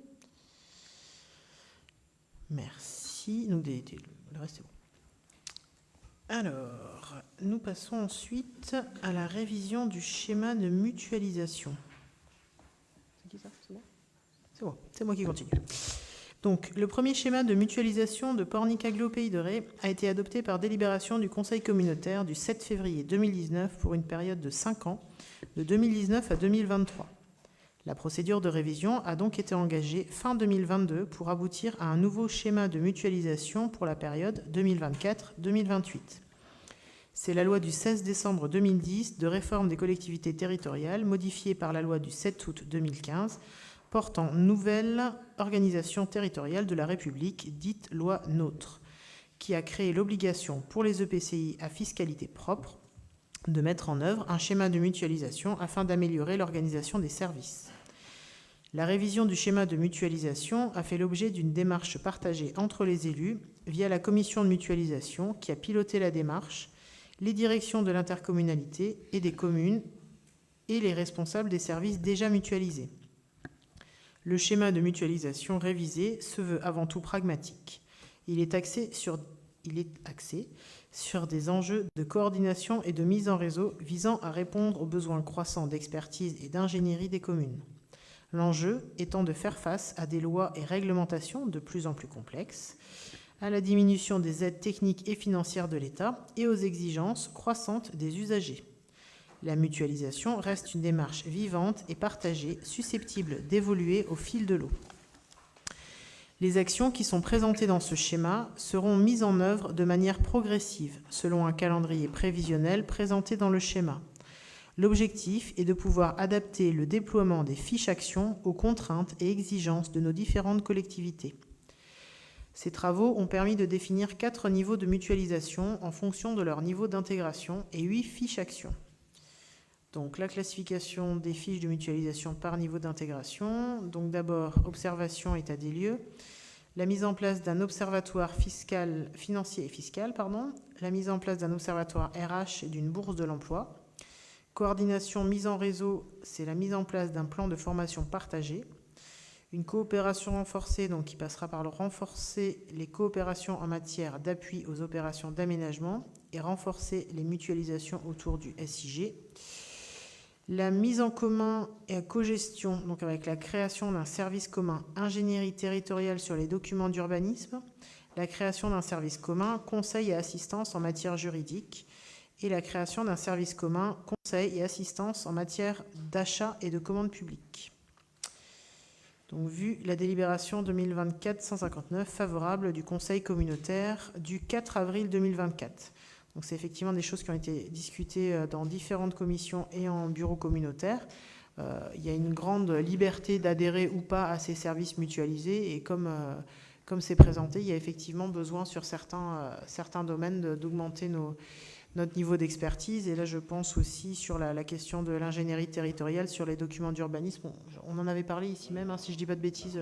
Merci. Donc, le reste est bon. Alors, nous passons ensuite à la révision du schéma de mutualisation. C'est qui ça? C'est bon? C'est bon, c'est moi qui continue. Donc, le premier schéma de mutualisation de Pornic-Aglo Pays de Ré a été adopté par délibération du Conseil communautaire du 7 février 2019 pour une période de 5 ans, de 2019 à 2023. La procédure de révision a donc été engagée fin 2022 pour aboutir à un nouveau schéma de mutualisation pour la période 2024-2028. C'est la loi du 16 décembre 2010 de réforme des collectivités territoriales, modifiée par la loi du 7 août 2015, portant nouvelle organisation territoriale de la République, dite loi NOTRe, qui a créé l'obligation pour les EPCI à fiscalité propre de mettre en œuvre un schéma de mutualisation afin d'améliorer l'organisation des services. La révision du schéma de mutualisation a fait l'objet d'une démarche partagée entre les élus via la commission de mutualisation qui a piloté la démarche, les directions de l'intercommunalité et des communes et les responsables des services déjà mutualisés. Le schéma de mutualisation révisé se veut avant tout pragmatique. Il est axé sur des enjeux de coordination et de mise en réseau visant à répondre aux besoins croissants d'expertise et d'ingénierie des communes. L'enjeu étant de faire face à des lois et réglementations de plus en plus complexes, à la diminution des aides techniques et financières de l'État et aux exigences croissantes des usagers. La mutualisation reste une démarche vivante et partagée, susceptible d'évoluer au fil de l'eau. Les actions qui sont présentées dans ce schéma seront mises en œuvre de manière progressive, selon un calendrier prévisionnel présenté dans le schéma. L'objectif est de pouvoir adapter le déploiement des fiches actions aux contraintes et exigences de nos différentes collectivités. Ces travaux ont permis de définir 4 niveaux de mutualisation en fonction de leur niveau d'intégration et 8 fiches actions. Donc la classification des fiches de mutualisation par niveau d'intégration. Donc d'abord, observation, état des lieux. La mise en place d'un observatoire financier et fiscal. La mise en place d'un observatoire RH et d'une bourse de l'emploi. Coordination mise en réseau, c'est la mise en place d'un plan de formation partagé. Une coopération renforcée, donc qui passera par le renforcer les coopérations en matière d'appui aux opérations d'aménagement et renforcer les mutualisations autour du SIG. La mise en commun et cogestion, donc avec la création d'un service commun ingénierie territoriale sur les documents d'urbanisme, la création d'un service commun conseil et assistance en matière juridique et la création d'un service commun conseil et assistance en matière d'achat et de commande publique. Donc, vu la délibération 2024-159 favorable du Conseil communautaire du 4 avril 2024. Donc, c'est effectivement des choses qui ont été discutées dans différentes commissions et en bureau communautaire. Il y a une grande liberté d'adhérer ou pas à ces services mutualisés et comme c'est présenté, il y a effectivement besoin sur certains domaines d'augmenter notre niveau d'expertise. Et là, je pense aussi sur la question de l'ingénierie territoriale sur les documents d'urbanisme. On en avait parlé ici même, si je ne dis pas de bêtises.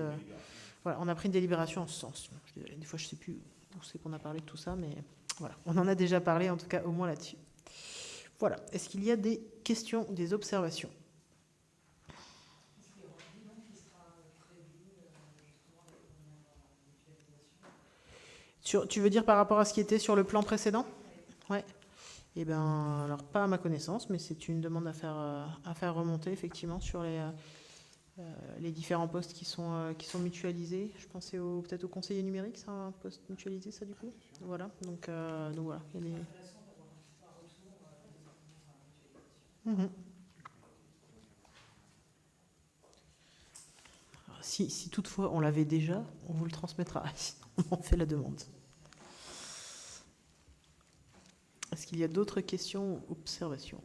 Voilà, on a pris une délibération en ce sens. Des fois, je ne sais plus où c'est qu'on a parlé de tout ça, mais voilà, on en a déjà parlé, en tout cas, au moins là-dessus. Voilà. Est-ce qu'il y a des questions ou des observations ? Tu veux dire par rapport à ce qui était sur le plan précédent ? Ouais. Eh bien, alors pas à ma connaissance, mais c'est une demande à faire remonter effectivement sur les différents postes qui sont mutualisés. Je pensais peut-être au conseiller numérique, c'est un poste mutualisé ça du coup. Voilà, donc voilà. Il y a des... Si toutefois on l'avait déjà, on vous le transmettra. Sinon, on fait la demande. Est-ce qu'il y a d'autres questions ou observations ?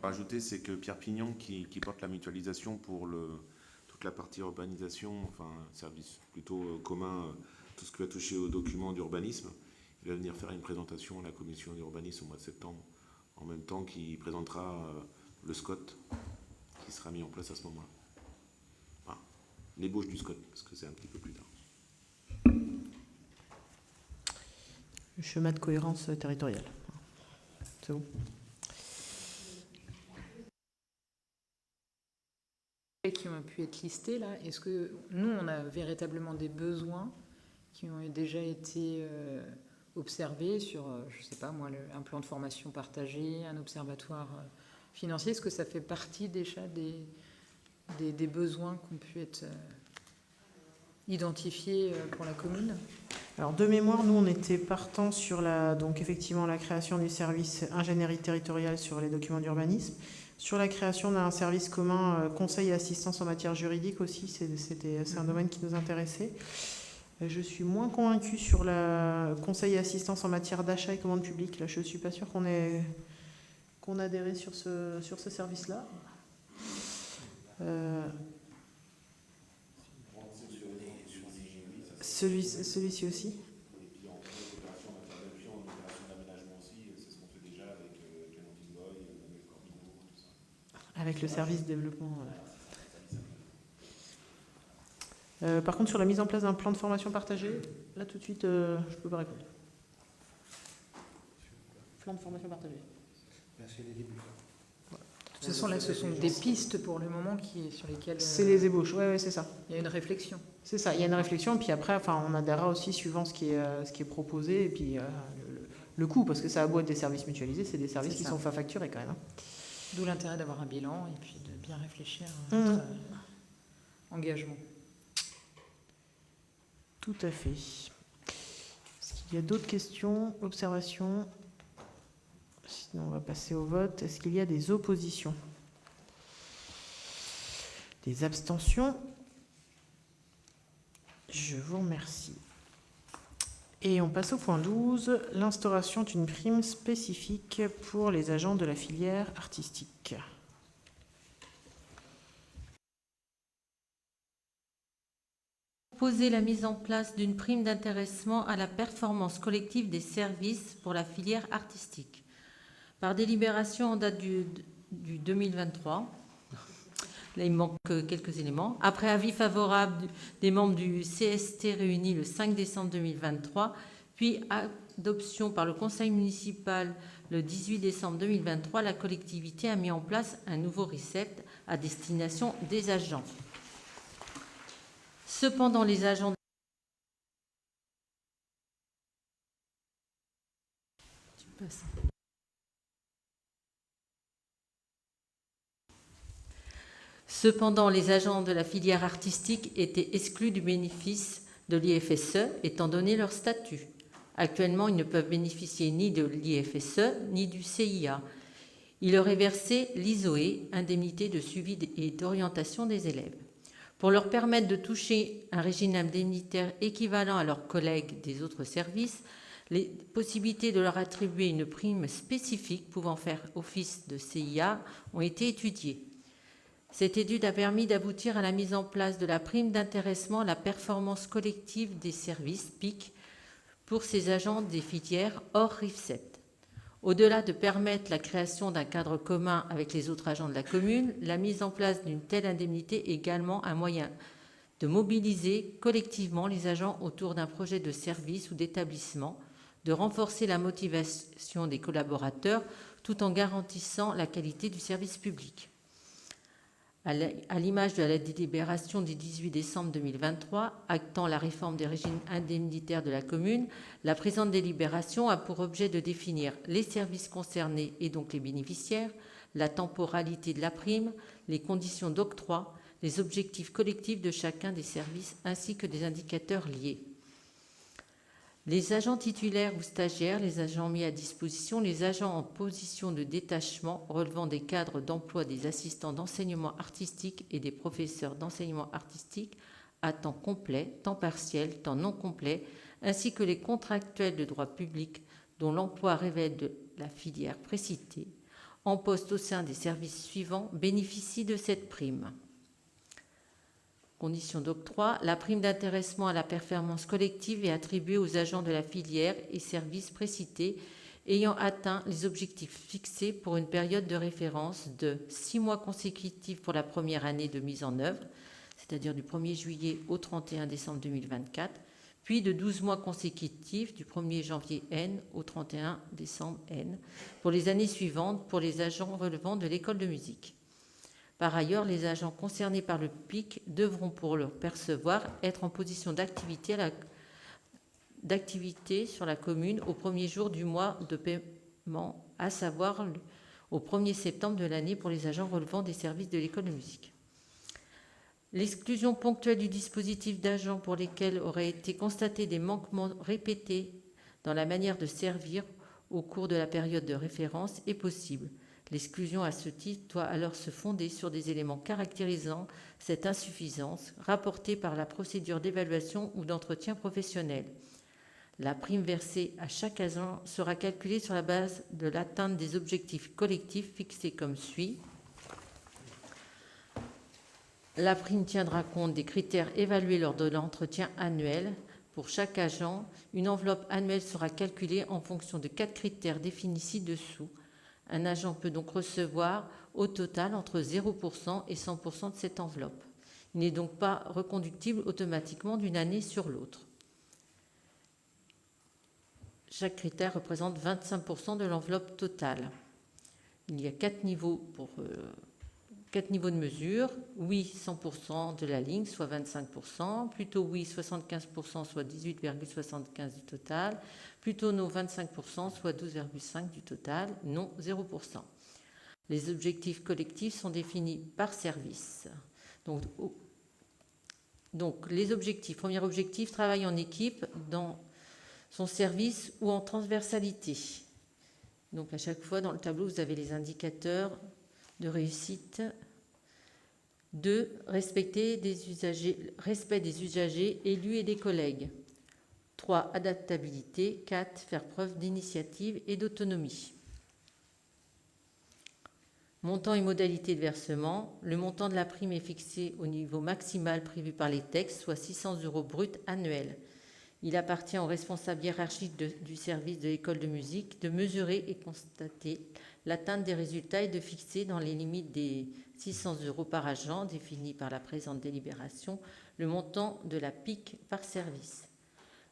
Rajouter, c'est que Pierre Pignon, qui porte la mutualisation pour toute la partie urbanisation, enfin, service plutôt commun, tout ce qui va toucher aux documents d'urbanisme, il va venir faire une présentation à la commission d'urbanisme au mois de septembre, en même temps qu'il présentera le SCOT, qui sera mis en place à ce moment-là. Enfin, l'ébauche du SCOT, parce que c'est un petit peu plus tard. Le schéma de cohérence territoriale. C'est bon. Qui ont pu être listés là, est-ce que nous on a véritablement des besoins qui ont déjà été observés sur, je sais pas moi, un plan de formation partagé, un observatoire financier? Est-ce que ça fait partie déjà des besoins qui ont pu être identifiés pour la commune? Alors de mémoire, nous on était partant sur donc effectivement la création du service ingénierie territoriale sur les documents d'urbanisme, sur la création d'un service commun conseil et assistance en matière juridique aussi, c'est un domaine qui nous intéressait. Je suis moins convaincue sur la conseil et assistance en matière d'achat et commande publique. Là, je ne suis pas sûre qu'on adhérait sur ce service-là. Celui-ci aussi. Avec le service développement. Par contre, sur la mise en place d'un plan de formation partagé, là tout de suite, je ne peux pas répondre. Plan de formation partagé. Merci les débuts. De toute façon, là, ce sont des pistes pour le moment sur lesquelles... C'est les ébauches, oui, c'est ça. Il y a une réflexion. C'est ça, il y a une réflexion, et puis après, on adhérera aussi suivant ce qui est proposé, et puis le coût, parce que ça a beau être des services mutualisés, c'est des services qui sont facturés quand même. D'où l'intérêt d'avoir un bilan, et puis de bien réfléchir à notre engagement. Tout à fait. Est-ce qu'il y a d'autres questions, observations ? Sinon, on va passer au vote. Est-ce qu'il y a des oppositions ? Des abstentions ? Je vous remercie. Et on passe au point 12, l'instauration d'une prime spécifique pour les agents de la filière artistique. Proposer la mise en place d'une prime d'intéressement à la performance collective des services pour la filière artistique. Par délibération en date du 2023, là il me manque quelques éléments, après avis favorable des membres du CST réunis le 5 décembre 2023, puis adoption par le conseil municipal le 18 décembre 2023, la collectivité a mis en place un nouveau RICEPT à destination des agents. Cependant, les agents de la filière artistique étaient exclus du bénéfice de l'IFSE, étant donné leur statut. Actuellement, ils ne peuvent bénéficier ni de l'IFSE ni du CIA. Il leur est versé l'ISOE, indemnité de suivi et d'orientation des élèves. Pour leur permettre de toucher un régime indemnitaire équivalent à leurs collègues des autres services, les possibilités de leur attribuer une prime spécifique pouvant faire office de CIA ont été étudiées. Cette étude a permis d'aboutir à la mise en place de la prime d'intéressement à la performance collective des services PIC pour ces agents des filières hors RIFSEPT. Au-delà de permettre la création d'un cadre commun avec les autres agents de la commune, la mise en place d'une telle indemnité est également un moyen de mobiliser collectivement les agents autour d'un projet de service ou d'établissement, de renforcer la motivation des collaborateurs tout en garantissant la qualité du service public. À l'image de la délibération du 18 décembre 2023, actant la réforme des régimes indemnitaires de la commune, la présente délibération a pour objet de définir les services concernés et donc les bénéficiaires, la temporalité de la prime, les conditions d'octroi, les objectifs collectifs de chacun des services ainsi que des indicateurs liés. Les agents titulaires ou stagiaires, les agents mis à disposition, les agents en position de détachement relevant des cadres d'emploi des assistants d'enseignement artistique et des professeurs d'enseignement artistique à temps complet, temps partiel, temps non complet, ainsi que les contractuels de droit public dont l'emploi relève de la filière précitée, en poste au sein des services suivants bénéficient de cette prime. Conditions d'octroi, la prime d'intéressement à la performance collective est attribuée aux agents de la filière et services précités ayant atteint les objectifs fixés pour une période de référence de 6 mois consécutifs pour la première année de mise en œuvre, c'est-à-dire du 1er juillet au 31 décembre 2024, puis de 12 mois consécutifs du 1er janvier N au 31 décembre N, pour les années suivantes pour les agents relevant de l'école de musique. Par ailleurs, les agents concernés par le PIC devront, pour le percevoir, être en position d'activité sur la commune au premier jour du mois de paiement, à savoir au 1er septembre de l'année pour les agents relevant des services de l'école de musique. L'exclusion ponctuelle du dispositif d'agents pour lesquels auraient été constatés des manquements répétés dans la manière de servir au cours de la période de référence est possible. L'exclusion à ce titre doit alors se fonder sur des éléments caractérisant cette insuffisance rapportée par la procédure d'évaluation ou d'entretien professionnel. La prime versée à chaque agent sera calculée sur la base de l'atteinte des objectifs collectifs fixés comme suit. La prime tiendra compte des critères évalués lors de l'entretien annuel. Pour chaque agent, une enveloppe annuelle sera calculée en fonction de 4 critères définis ci-dessous. Un agent peut donc recevoir au total entre 0% et 100% de cette enveloppe. Il n'est donc pas reconductible automatiquement d'une année sur l'autre. Chaque critère représente 25% de l'enveloppe totale. Il y a 4 niveaux de mesure. Oui, 100% de la ligne, soit 25%. Plutôt oui, 75%, soit 18,75% du total. Plutôt non, 25%, soit 12,5% du total. Non, 0%. Les objectifs collectifs sont définis par service. Donc les objectifs. Premier objectif, travail en équipe dans son service ou en transversalité. Donc à chaque fois, dans le tableau, vous avez les indicateurs de réussite. 2. Respect des usagers, élus et des collègues. 3. Adaptabilité. 4. Faire preuve d'initiative et d'autonomie. Montant et modalité de versement. Le montant de la prime est fixé au niveau maximal prévu par les textes, soit 600 € bruts annuels. Il appartient aux responsables hiérarchiques du service de l'école de musique de mesurer et constater l'atteinte des résultats et de fixer dans les limites des 600 € par agent définis par la présente délibération le montant de la PIC par service.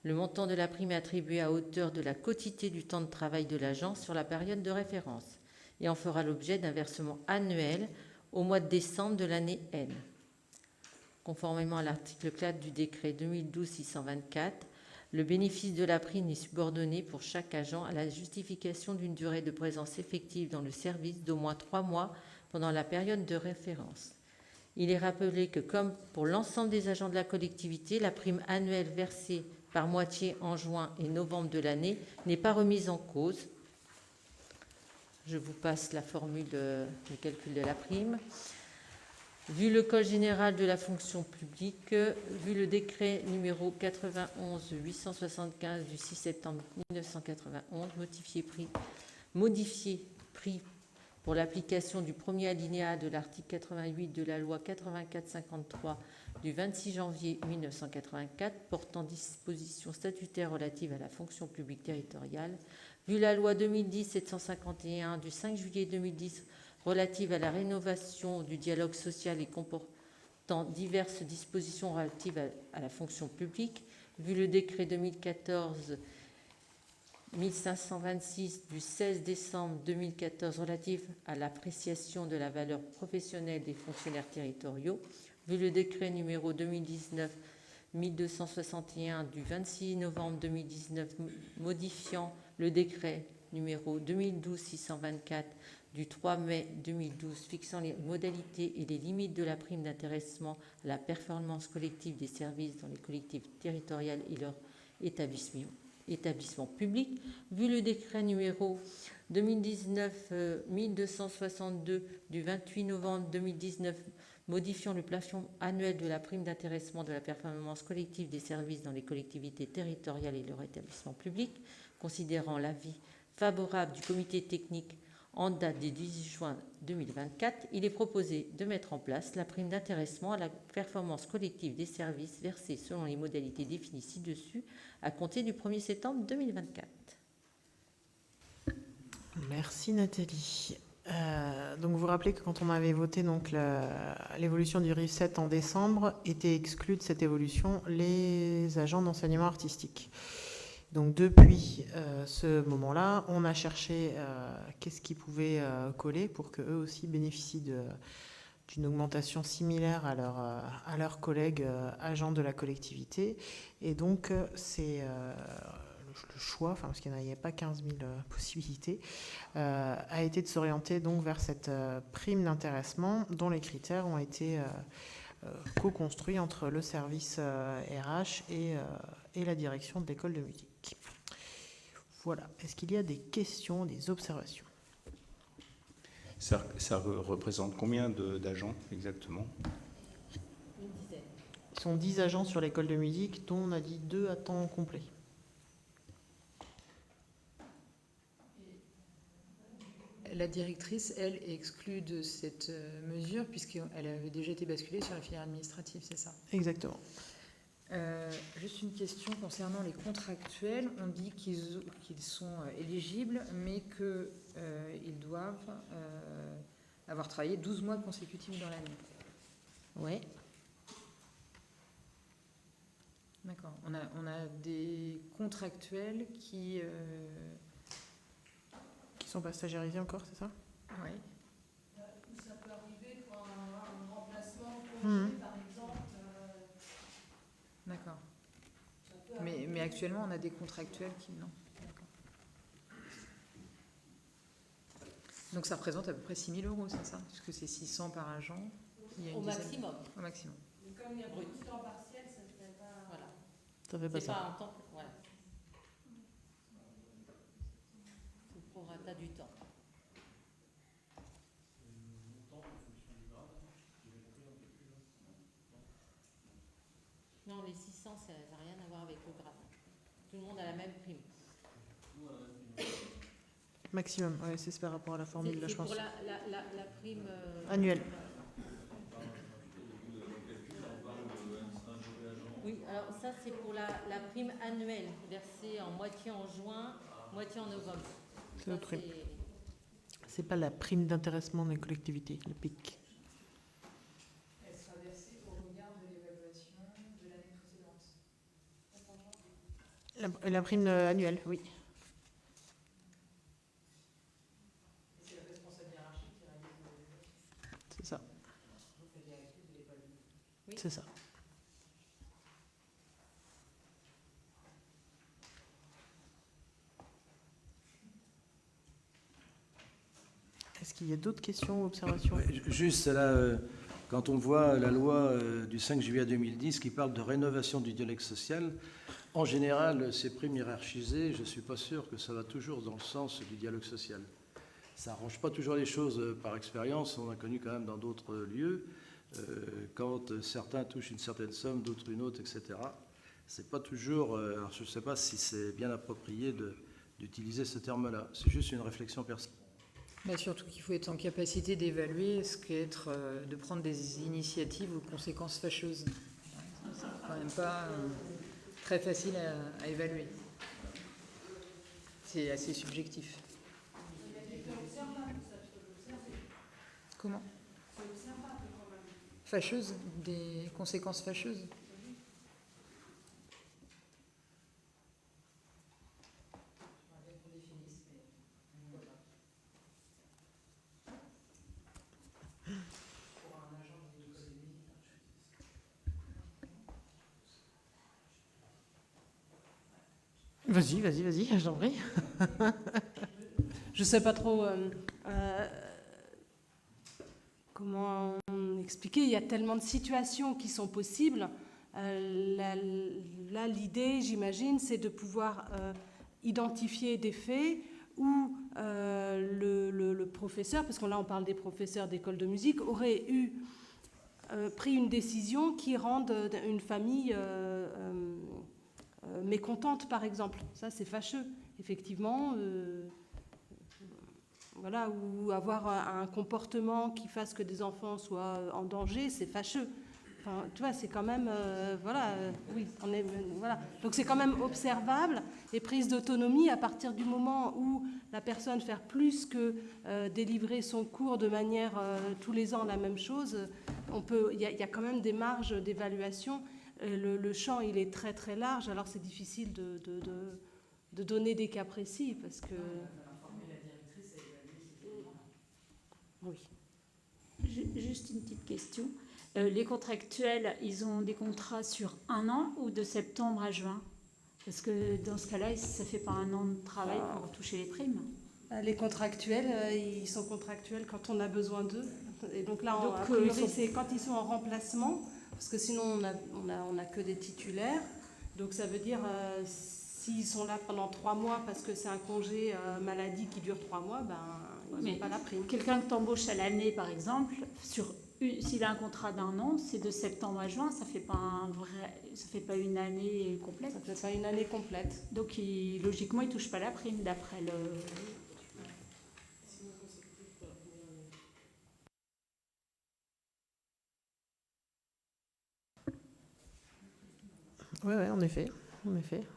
Le montant de la prime est attribué à hauteur de la quotité du temps de travail de l'agent sur la période de référence et en fera l'objet d'un versement annuel au mois de décembre de l'année N. Conformément à l'article 4 du décret 2012-624, le bénéfice de la prime est subordonné pour chaque agent à la justification d'une durée de présence effective dans le service d'au moins 3 mois pendant la période de référence. Il est rappelé que, comme pour l'ensemble des agents de la collectivité, la prime annuelle versée par moitié en juin et novembre de l'année n'est pas remise en cause. Je vous passe la formule de calcul de la prime. Vu le Code général de la fonction publique, vu le décret numéro 91-875 du 6 septembre 1991, modifié pris pour l'application du premier alinéa de l'article 88 de la loi 84-53 du 26 janvier 1984 portant dispositions statutaires relatives à la fonction publique territoriale, vu la loi 2010-751 du 5 juillet 2010 relative à la rénovation du dialogue social et comportant diverses dispositions relatives à la fonction publique, vu le décret 2014-1526 du 16 décembre 2014 relatif à l'appréciation de la valeur professionnelle des fonctionnaires territoriaux, vu le décret numéro 2019-1261 du 26 novembre 2019 modifiant le décret numéro 2012-624 du 3 mai 2012 fixant les modalités et les limites de la prime d'intéressement à la performance collective des services dans les collectivités territoriales et leurs établissements publics, vu le décret numéro 2019-1262 du 28 novembre 2019 modifiant le plafond annuel de la prime d'intéressement de la performance collective des services dans les collectivités territoriales et leurs établissements publics, considérant l'avis favorable du comité technique en date du 18 juin 2024, il est proposé de mettre en place la prime d'intéressement à la performance collective des services versée selon les modalités définies ci-dessus à compter du 1er septembre 2024. Merci Nathalie. Donc vous rappelez que quand on avait voté donc l'évolution du RIF 7 en décembre, étaient exclus de cette évolution les agents d'enseignement artistique. Donc depuis ce moment-là, on a cherché qu'est-ce qui pouvait coller pour qu'eux aussi bénéficient d'une augmentation similaire à leurs collègues agents de la collectivité. Et donc c'est le choix, enfin, parce qu'il n'y avait pas 15 000 possibilités, a été de s'orienter donc vers cette prime d'intéressement dont les critères ont été co-construits entre le service RH et la direction de l'école de musique. Voilà. Est-ce qu'il y a des questions, des observations? Ça représente combien d'agents exactement? Une dizaine. Ils sont 10 agents sur l'école de musique, dont on a dit 2 à temps complet. La directrice, elle, est exclue de cette mesure puisqu'elle avait déjà été basculée sur la filière administrative, c'est ça? Exactement. Juste une question concernant les contractuels. On dit qu'ils sont éligibles, mais qu'ils doivent avoir travaillé 12 mois consécutifs dans l'année. Oui. D'accord. On a des contractuels qui sont pas stagiarisés encore, c'est ça? Oui. Ça peut arriver pour un remplacement par exemple. D'accord. Mais actuellement, on a des contractuels qui... Non. D'accord. Donc ça représente à peu près 6 000 €, c'est ça? Puisque c'est 600 par agent. Il y a une maximum. Au maximum. Mais comme il y a beaucoup de temps partiel, ça ne fait pas... Voilà. Ça fait pas c'est ça. pas un temps... Voilà. C'est le prorata du temps. Non, les 600, ça n'a rien à voir avec le grade. Tout le monde a la même prime. Maximum, oui, c'est par rapport à la formule, là, je pense. C'est pour la prime... Annuelle. Oui, alors ça c'est pour la prime annuelle versée en moitié en juin, moitié en novembre. C'est la prime. C'est pas la prime d'intéressement des collectivités, le PIC. Elle sera versée au regard de l'évaluation de l'année précédente. La prime annuelle, oui. C'est le responsable hiérarchique qui réalise l'évaluation. C'est ça. Oui. C'est ça. Est-ce qu'il y a d'autres questions ou observations? Ouais, juste là, quand on voit la loi du 5 juillet 2010 qui parle de rénovation du dialogue social, en général, ces primes hiérarchisées, je ne suis pas sûr que ça va toujours dans le sens du dialogue social. Ça n'arrange pas toujours les choses par expérience. On a connu quand même dans d'autres lieux, quand certains touchent une certaine somme, d'autres une autre, etc. C'est pas toujours. Alors je ne sais pas si c'est bien approprié d'utiliser ce terme-là. C'est juste une réflexion personnelle. Bah surtout qu'il faut être en capacité d'évaluer ce qu'est de prendre des initiatives aux conséquences fâcheuses. C'est quand même pas très facile à évaluer. C'est assez subjectif. Comment? Fâcheuse, des conséquences fâcheuses. Vas-y, je t'en prie. Je sais pas trop comment expliquer. Il y a tellement de situations qui sont possibles. Là, l'idée, j'imagine, c'est de pouvoir identifier des faits où le professeur, parce que là on parle des professeurs d'école de musique, aurait pris une décision qui rende une famille mécontente, par exemple. Ça, c'est fâcheux, effectivement. Voilà, ou avoir un comportement qui fasse que des enfants soient en danger, c'est fâcheux. Enfin, tu vois, c'est quand même, oui, voilà. Donc c'est quand même observable et prise d'autonomie à partir du moment où la personne fait plus que délivrer son cours de manière tous les ans la même chose. Il y a quand même des marges d'évaluation. Le champ, il est très très large, alors c'est difficile de donner des cas précis parce que. Oui. Juste une petite question. Les contractuels, ils ont des contrats sur 1 an ou de septembre à juin? Parce que dans ce cas-là, ça ne fait pas 1 an de travail pour toucher les primes. Les contractuels, ils sont contractuels quand on a besoin d'eux. Et donc là, a priori, c'est quand ils sont en remplacement, parce que sinon, on n'a que des titulaires. Donc ça veut dire, s'ils sont là pendant 3 mois parce que c'est un congé maladie qui dure 3 mois, ils n'ont pas la prime. Quelqu'un que tu embauches à l'année, par exemple, s'il a un contrat d'1 an, c'est de septembre à juin, ça fait pas une année complète. Ça fait pas une année complète. Donc logiquement, il touche pas la prime d'après le. Oui, en effet,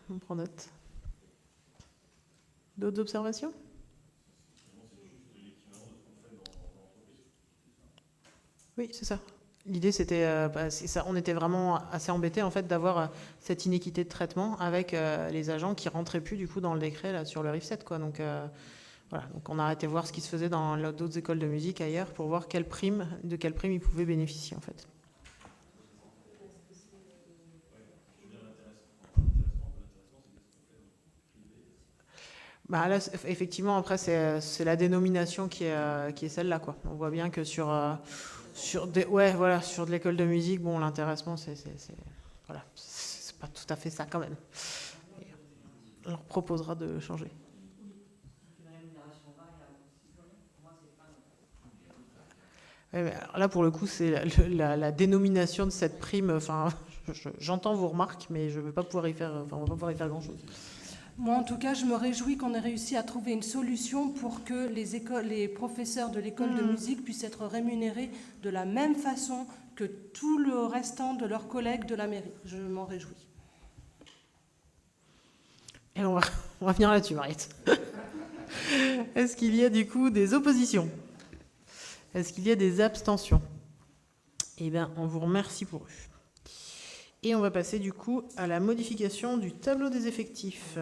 on prend note. D'autres observations? Oui, c'est ça. L'idée, c'était, on était vraiment assez embêtés en fait d'avoir cette inéquité de traitement avec les agents qui rentraient plus du coup dans le décret là sur le RIF7, quoi. Donc voilà, donc on a arrêté de voir ce qui se faisait dans d'autres écoles de musique ailleurs pour voir de quelle prime ils pouvaient bénéficier en fait. Là, effectivement, après, c'est la dénomination qui est celle-là, quoi. On voit bien que sur de l'école de musique, bon, l'intéressement, c'est pas tout à fait ça quand même. Et on leur proposera de changer. Ouais, mais alors là, pour le coup, c'est la dénomination de cette prime. Enfin, j'entends vos remarques, mais je ne vais pas pouvoir y faire. On va pas pouvoir y faire grand-chose. Moi, en tout cas, je me réjouis qu'on ait réussi à trouver une solution pour que les professeurs de l'école de musique puissent être rémunérés de la même façon que tout le restant de leurs collègues de la mairie. Je m'en réjouis. Et on va venir là-dessus, Mariette. Est-ce qu'il y a du coup des oppositions? Est-ce qu'il y a des abstentions? Eh bien, on vous remercie pour eux. Et on va passer du coup à la modification du tableau des effectifs.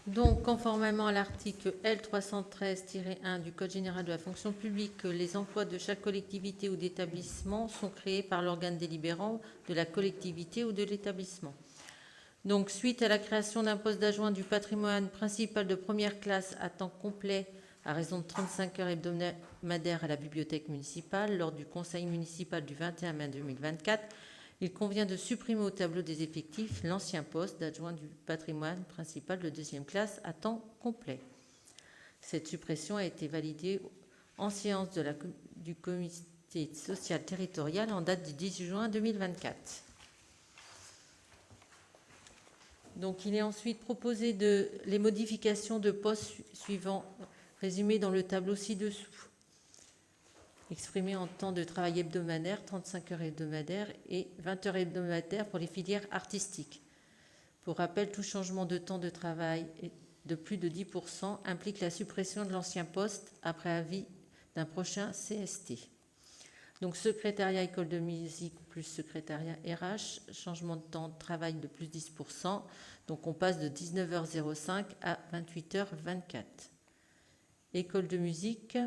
Donc, conformément à l'article L313-1 du Code général de la fonction publique, les emplois de chaque collectivité ou d'établissement sont créés par l'organe délibérant de la collectivité ou de l'établissement. Donc, suite à la création d'un poste d'adjoint du patrimoine principal de première classe à temps complet à raison de 35 heures hebdomadaires à la bibliothèque municipale lors du conseil municipal du 21 mai 2024, il convient de supprimer au tableau des effectifs l'ancien poste d'adjoint du patrimoine principal de deuxième classe à temps complet. Cette suppression a été validée en séance du comité social territorial en date du 10 juin 2024. Donc, il est ensuite proposé les modifications de postes suivants résumées dans le tableau ci-dessous. Exprimé en temps de travail hebdomadaire, 35 heures hebdomadaires et 20 heures hebdomadaires pour les filières artistiques. Pour rappel, tout changement de temps de travail de plus de 10% implique la suppression de l'ancien poste après avis d'un prochain CST. Donc, secrétariat école de musique plus secrétariat RH, changement de temps de travail de plus 10%. Donc, on passe de 19h05 à 28h24. École de musique,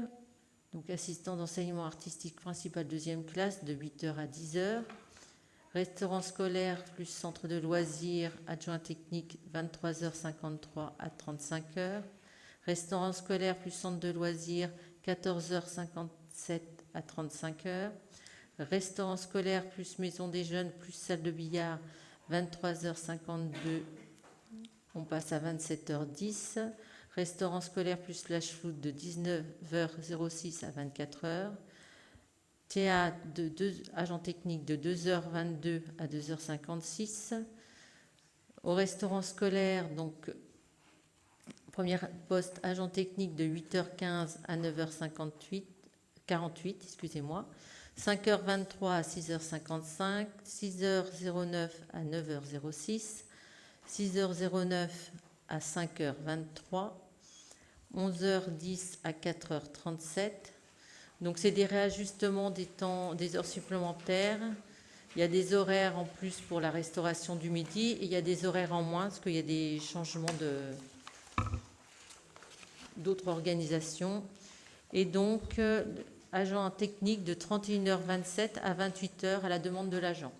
donc assistant d'enseignement artistique principal deuxième classe de 8h à 10h. Restaurant scolaire plus centre de loisirs, adjoint technique 23h53 à 35h. Restaurant scolaire plus centre de loisirs 14h57 à 35h. Restaurant scolaire plus maison des jeunes plus salle de billard 23h52, on passe à 27h10. Restaurant scolaire plus flash food de 19h06 à 24h. Théâtre agent technique de 2h22 à 2h56. Au restaurant scolaire, donc premier poste agent technique de 8h15 à 9h48, excusez-moi. 5h23 à 6h55, 6h09 à 9h06, 6h09 à 5h23, 11h10 à 4h37. Donc, c'est des réajustements des temps, des heures supplémentaires. Il y a des horaires en plus pour la restauration du midi et il y a des horaires en moins parce qu'il y a des changements d'autres organisations. Et donc, agent technique de 31h27 à 28h à la demande de l'agent.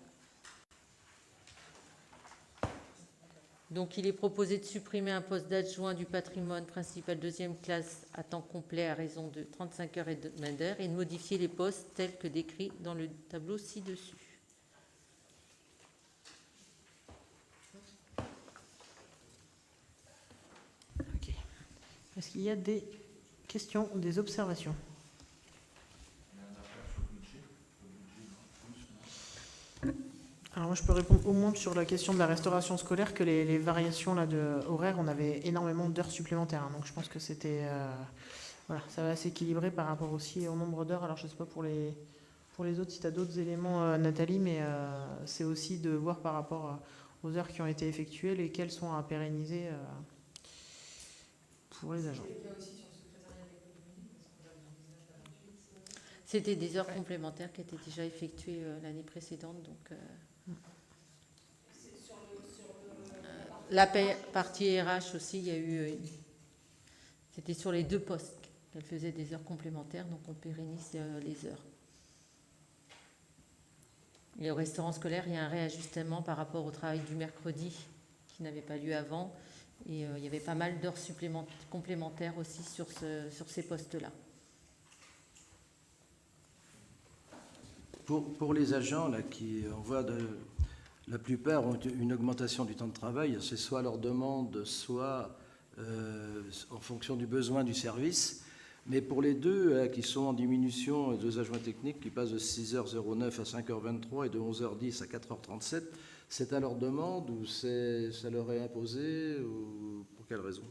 Donc, il est proposé de supprimer un poste d'adjoint du patrimoine principal deuxième classe à temps complet à raison de 35 heures hebdomadaires et de modifier les postes tels que décrits dans le tableau ci-dessus. Ok. Est-ce qu'il y a des questions ou des observations? Alors moi, je peux répondre au moins sur la question de la restauration scolaire, que les variations là de horaires, on avait énormément d'heures supplémentaires. Hein, donc je pense que c'était voilà, ça va s'équilibrer par rapport aussi au nombre d'heures. Alors je ne sais pas pour les autres si tu as d'autres éléments, Nathalie, mais c'est aussi de voir par rapport aux heures qui ont été effectuées, lesquelles sont à pérenniser pour les agents. C'était des heures complémentaires qui étaient déjà effectuées l'année précédente. Donc, la partie RH aussi, il y a eu. C'était sur les deux postes qu'elle faisait des heures complémentaires, donc on pérennise les heures. Et au restaurant scolaire, il y a un réajustement par rapport au travail du mercredi qui n'avait pas lieu avant. Et il y avait pas mal d'heures complémentaires aussi sur ces postes-là. Pour les agents, là, on voit la plupart ont une augmentation du temps de travail, c'est soit leur demande, soit en fonction du besoin du service. Mais pour les deux qui sont en diminution, les deux adjoints techniques qui passent de 6h09 à 5h23 et de 11h10 à 4h37, c'est à leur demande ou ça leur est imposé ou pour quelle raison?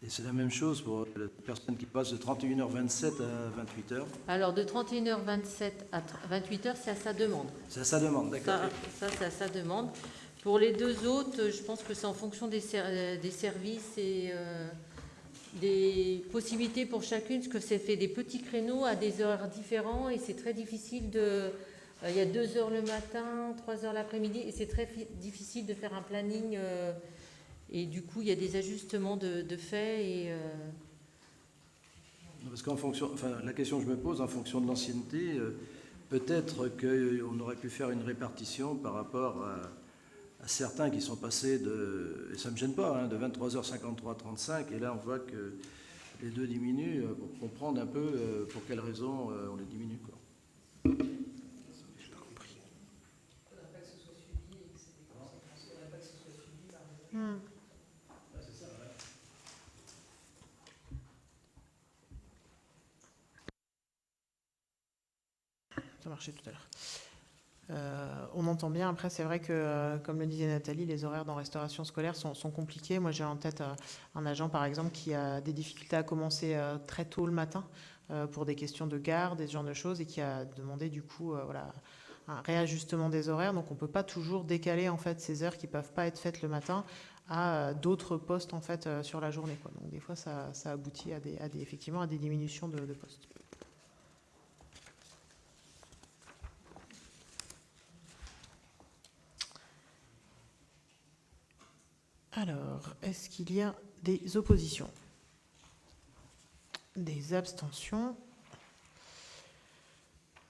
Et c'est la même chose pour la personne qui passe de 31h27 à 28h. Alors, de 31h27 à 28h, c'est à sa demande. C'est à sa demande, d'accord. Ça c'est à sa demande. Pour les deux autres, je pense que c'est en fonction des services et des possibilités pour chacune, parce que c'est fait des petits créneaux à des horaires différents et c'est très difficile de... il y a 2 heures le matin, 3 heures l'après-midi et c'est très difficile de faire un planning et du coup il y a des ajustements de fait et... Parce qu'en fonction, enfin, la question que je me pose, en fonction de l'ancienneté, peut-être qu'on aurait pu faire une répartition par rapport à certains qui sont passés de, et ça ne me gêne pas, hein, de 23h53 à 35, et là on voit que les deux diminuent, pour comprendre un peu pour quelles raisons on les diminue, quoi. J'ai pas compris. Il ne faudrait pas que ce soit suivi et que c'est des conséquences. Il ne faudrait pas que ce soit suivi par des... Ça marchait tout à l'heure. On entend bien. Après, c'est vrai que, comme le disait Nathalie, les horaires dans restauration scolaire sont compliqués. Moi, j'ai en tête un agent, par exemple, qui a des difficultés à commencer très tôt le matin pour des questions de garde et ce genre de choses, et qui a demandé, du coup, voilà, un réajustement des horaires. Donc, on ne peut pas toujours décaler, en fait, ces heures qui ne peuvent pas être faites le matin à d'autres postes, en fait, sur la journée, quoi. Donc, des fois, ça aboutit effectivement à des diminutions de postes. Alors, est-ce qu'il y a des oppositions? Des abstentions?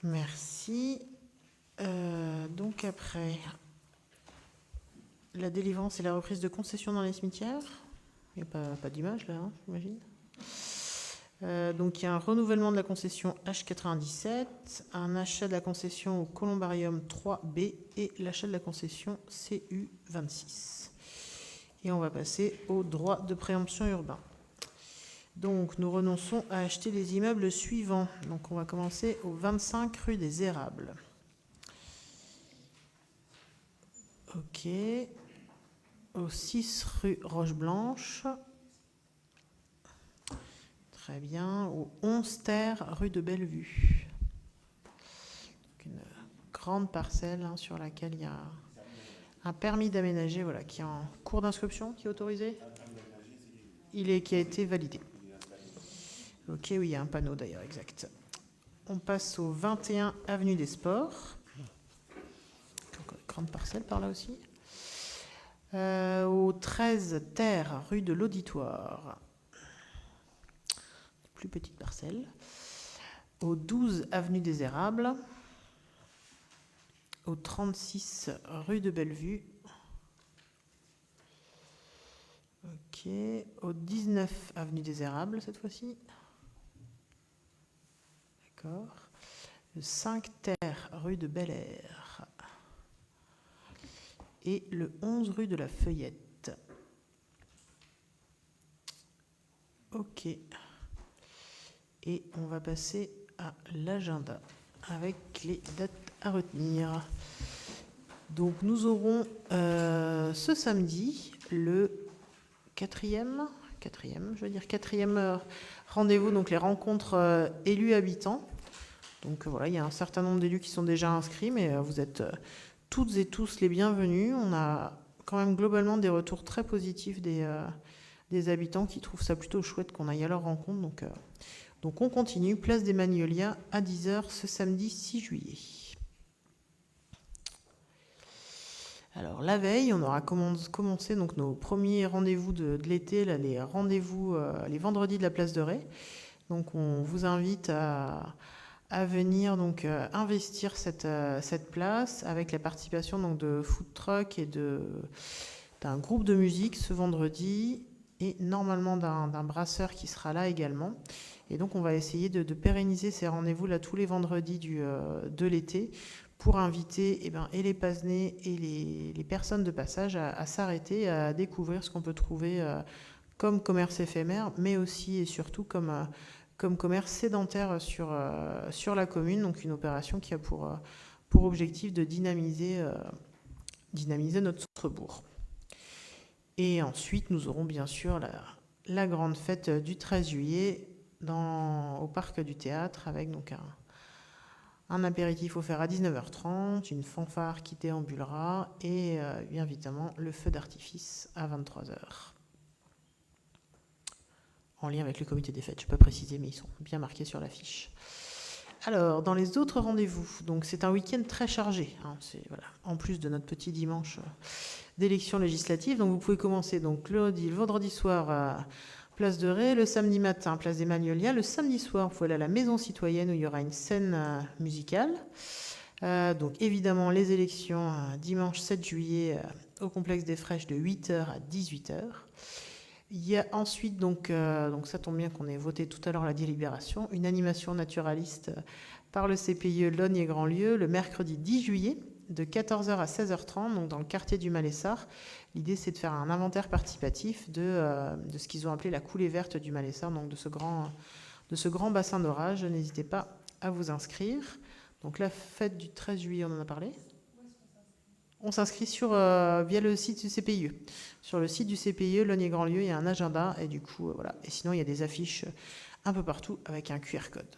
Merci. Donc après, la délivrance et la reprise de concessions dans les cimetières. Il n'y a pas d'image là, hein, j'imagine. Donc il y a un renouvellement de la concession H97, un achat de la concession au Columbarium 3B et l'achat de la concession CU26. Et on va passer au droit de préemption urbain. Donc, nous renonçons à acheter les immeubles suivants. Donc, on va commencer au 25 rue des Érables. OK. Au 6 rue Roche-Blanche. Très bien. Au 11 terre rue de Bellevue. Donc, une grande parcelle, hein, sur laquelle il y a un permis d'aménager, voilà, qui est en cours d'inscription, qui est autorisé. Qui a été validé. Ok, oui, il y a un panneau d'ailleurs, exact. On passe au 21 avenue des Sports. Encore une grande parcelle par là aussi. Au 13 terre rue de l'Auditoire. Plus petite parcelle. Au 12 avenue des Érables. Au 36 rue de Bellevue. Ok. Au 19 avenue des Érables, cette fois-ci. D'accord. Le 5 terre rue de Bel Air. Et le 11 rue de la Feuillette. Ok. Et on va passer à l'agenda avec les dates à retenir. Donc nous aurons ce samedi le quatrième rendez-vous, donc les rencontres élus habitants. Donc voilà, il y a un certain nombre d'élus qui sont déjà inscrits, mais vous êtes toutes et tous les bienvenus. On a quand même globalement des retours très positifs des habitants qui trouvent ça plutôt chouette qu'on aille à leur rencontre. Donc on continue, place des Magnolias à 10h ce samedi 6 juillet. Alors la veille, on aura commencé donc nos premiers rendez-vous de l'été, là, les rendez-vous les vendredis de la place de Ré. Donc on vous invite à venir donc investir cette place avec la participation donc de food truck et d'un groupe de musique ce vendredi et normalement d'un brasseur qui sera là également. Et donc on va essayer de pérenniser ces rendez-vous là tous les vendredis de l'été pour inviter et les passionnés et les personnes de passage à s'arrêter, à découvrir ce qu'on peut trouver comme commerce éphémère, mais aussi et surtout comme commerce sédentaire sur la commune. Donc une opération qui a pour objectif de dynamiser notre bourg. Et ensuite, nous aurons bien sûr la grande fête du 13 juillet au parc du théâtre, avec donc un apéritif offert à 19h30, une fanfare qui déambulera et bien évidemment le feu d'artifice à 23h. En lien avec le comité des fêtes, je ne peux pas préciser, mais ils sont bien marqués sur l'affiche. Alors, dans les autres rendez-vous, donc c'est un week-end très chargé, hein, voilà, en plus de notre petit dimanche d'élection législative. Donc vous pouvez commencer donc, le vendredi soir à Place de Ré, le samedi matin, Place des Magnolias. Le samedi soir, vous pouvez aller à la Maison Citoyenne où il y aura une scène musicale. Donc évidemment, les élections dimanche 7 juillet au complexe des Fraiches de 8h à 18h. Il y a ensuite, donc ça tombe bien qu'on ait voté tout à l'heure la délibération, une animation naturaliste par le CPIE Logne et Grandlieu le mercredi 10 juillet de 14h à 16h30, donc dans le quartier du Malessard. L'idée, c'est de faire un inventaire participatif de ce qu'ils ont appelé la coulée verte du Malessard, donc de ce grand bassin d'orage. N'hésitez pas à vous inscrire. Donc la fête du 13 juillet, on en a parlé. On s'inscrit via le site du CPIE. Sur le site du CPIE, Logne et Grandlieu, il y a un agenda et du coup, voilà. Et sinon, il y a des affiches un peu partout avec un QR code.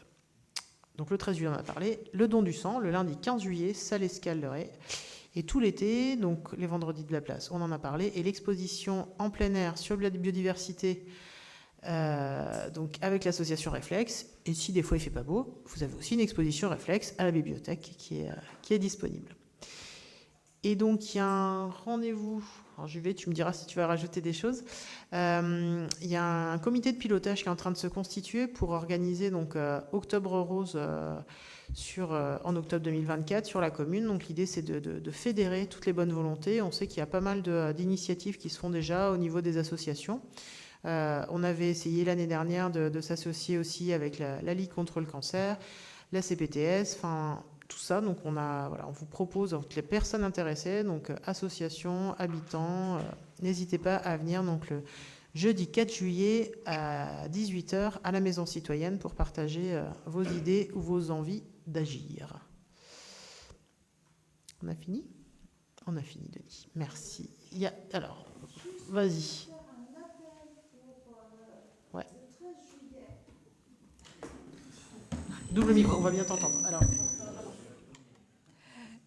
Donc le 13 juillet, on en a parlé. Le don du sang, le lundi 15 juillet, salle Escaleray. Et tout l'été, donc les vendredis de la place, on en a parlé. Et l'exposition en plein air sur la biodiversité, donc avec l'association Réflexe. Et si des fois il ne fait pas beau, vous avez aussi une exposition Réflexe à la bibliothèque qui est disponible. Et donc, il y a un rendez-vous. Alors, tu me diras si tu vas rajouter des choses. Il y a un comité de pilotage qui est en train de se constituer pour organiser donc, Octobre Rose en octobre 2024 sur la commune. Donc, l'idée, c'est de fédérer toutes les bonnes volontés. On sait qu'il y a pas mal d'initiatives qui se font déjà au niveau des associations. On avait essayé l'année dernière de s'associer aussi avec la Ligue contre le cancer, la CPTS, enfin tout ça. Donc on vous propose, toutes les personnes intéressées, donc associations, habitants, n'hésitez pas à venir donc le jeudi 4 juillet à 18h à la Maison Citoyenne pour partager vos idées ou vos envies d'agir. On a fini ? On a fini, Denis. Merci. Alors, vas-y. Ouais. Double micro, on va bien t'entendre. Alors.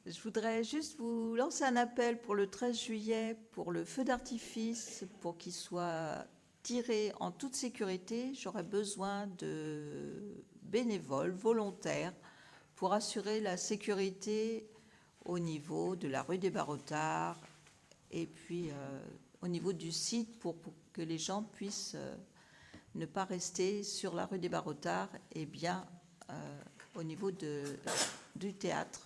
Je voudrais juste vous lancer un appel pour le 13 juillet, pour le feu d'artifice, pour qu'il soit tiré en toute sécurité. J'aurais besoin de bénévoles, volontaires, pour assurer la sécurité au niveau de la rue des Barretards et puis au niveau du site pour que les gens puissent ne pas rester sur la rue des Barretards et bien au niveau du théâtre.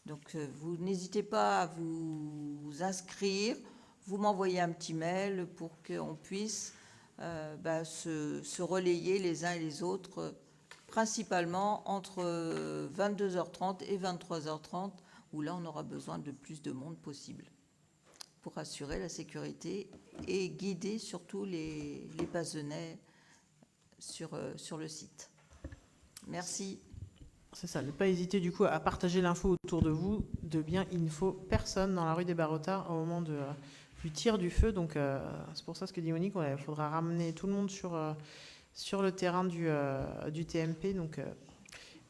Donc, vous n'hésitez pas à vous inscrire, vous m'envoyez un petit mail pour qu'on puisse se relayer les uns et les autres, principalement entre 22h30 et 23h30, où là, on aura besoin de plus de monde possible pour assurer la sécurité et guider surtout les Bazennais sur le site. Merci. C'est ça, ne pas hésiter du coup à partager l'info autour de vous, il ne faut personne dans la rue des Barretards au moment du tir du feu. Donc c'est pour ça ce que dit Monique, il faudra ramener tout le monde sur le terrain du TMP. Donc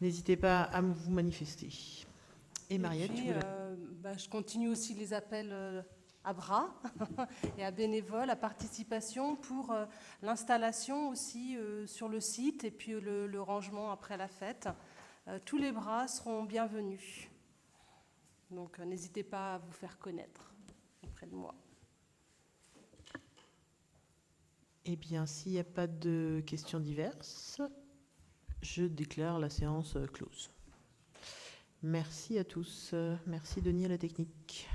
n'hésitez pas à vous manifester. Et Mariette, puis, je continue aussi les appels à bras et à bénévoles, à participation pour l'installation aussi sur le site et puis le rangement après la fête. Tous les bras seront bienvenus. Donc, n'hésitez pas à vous faire connaître auprès de moi. Eh bien, s'il n'y a pas de questions diverses, je déclare la séance close. Merci à tous. Merci Denis à la technique.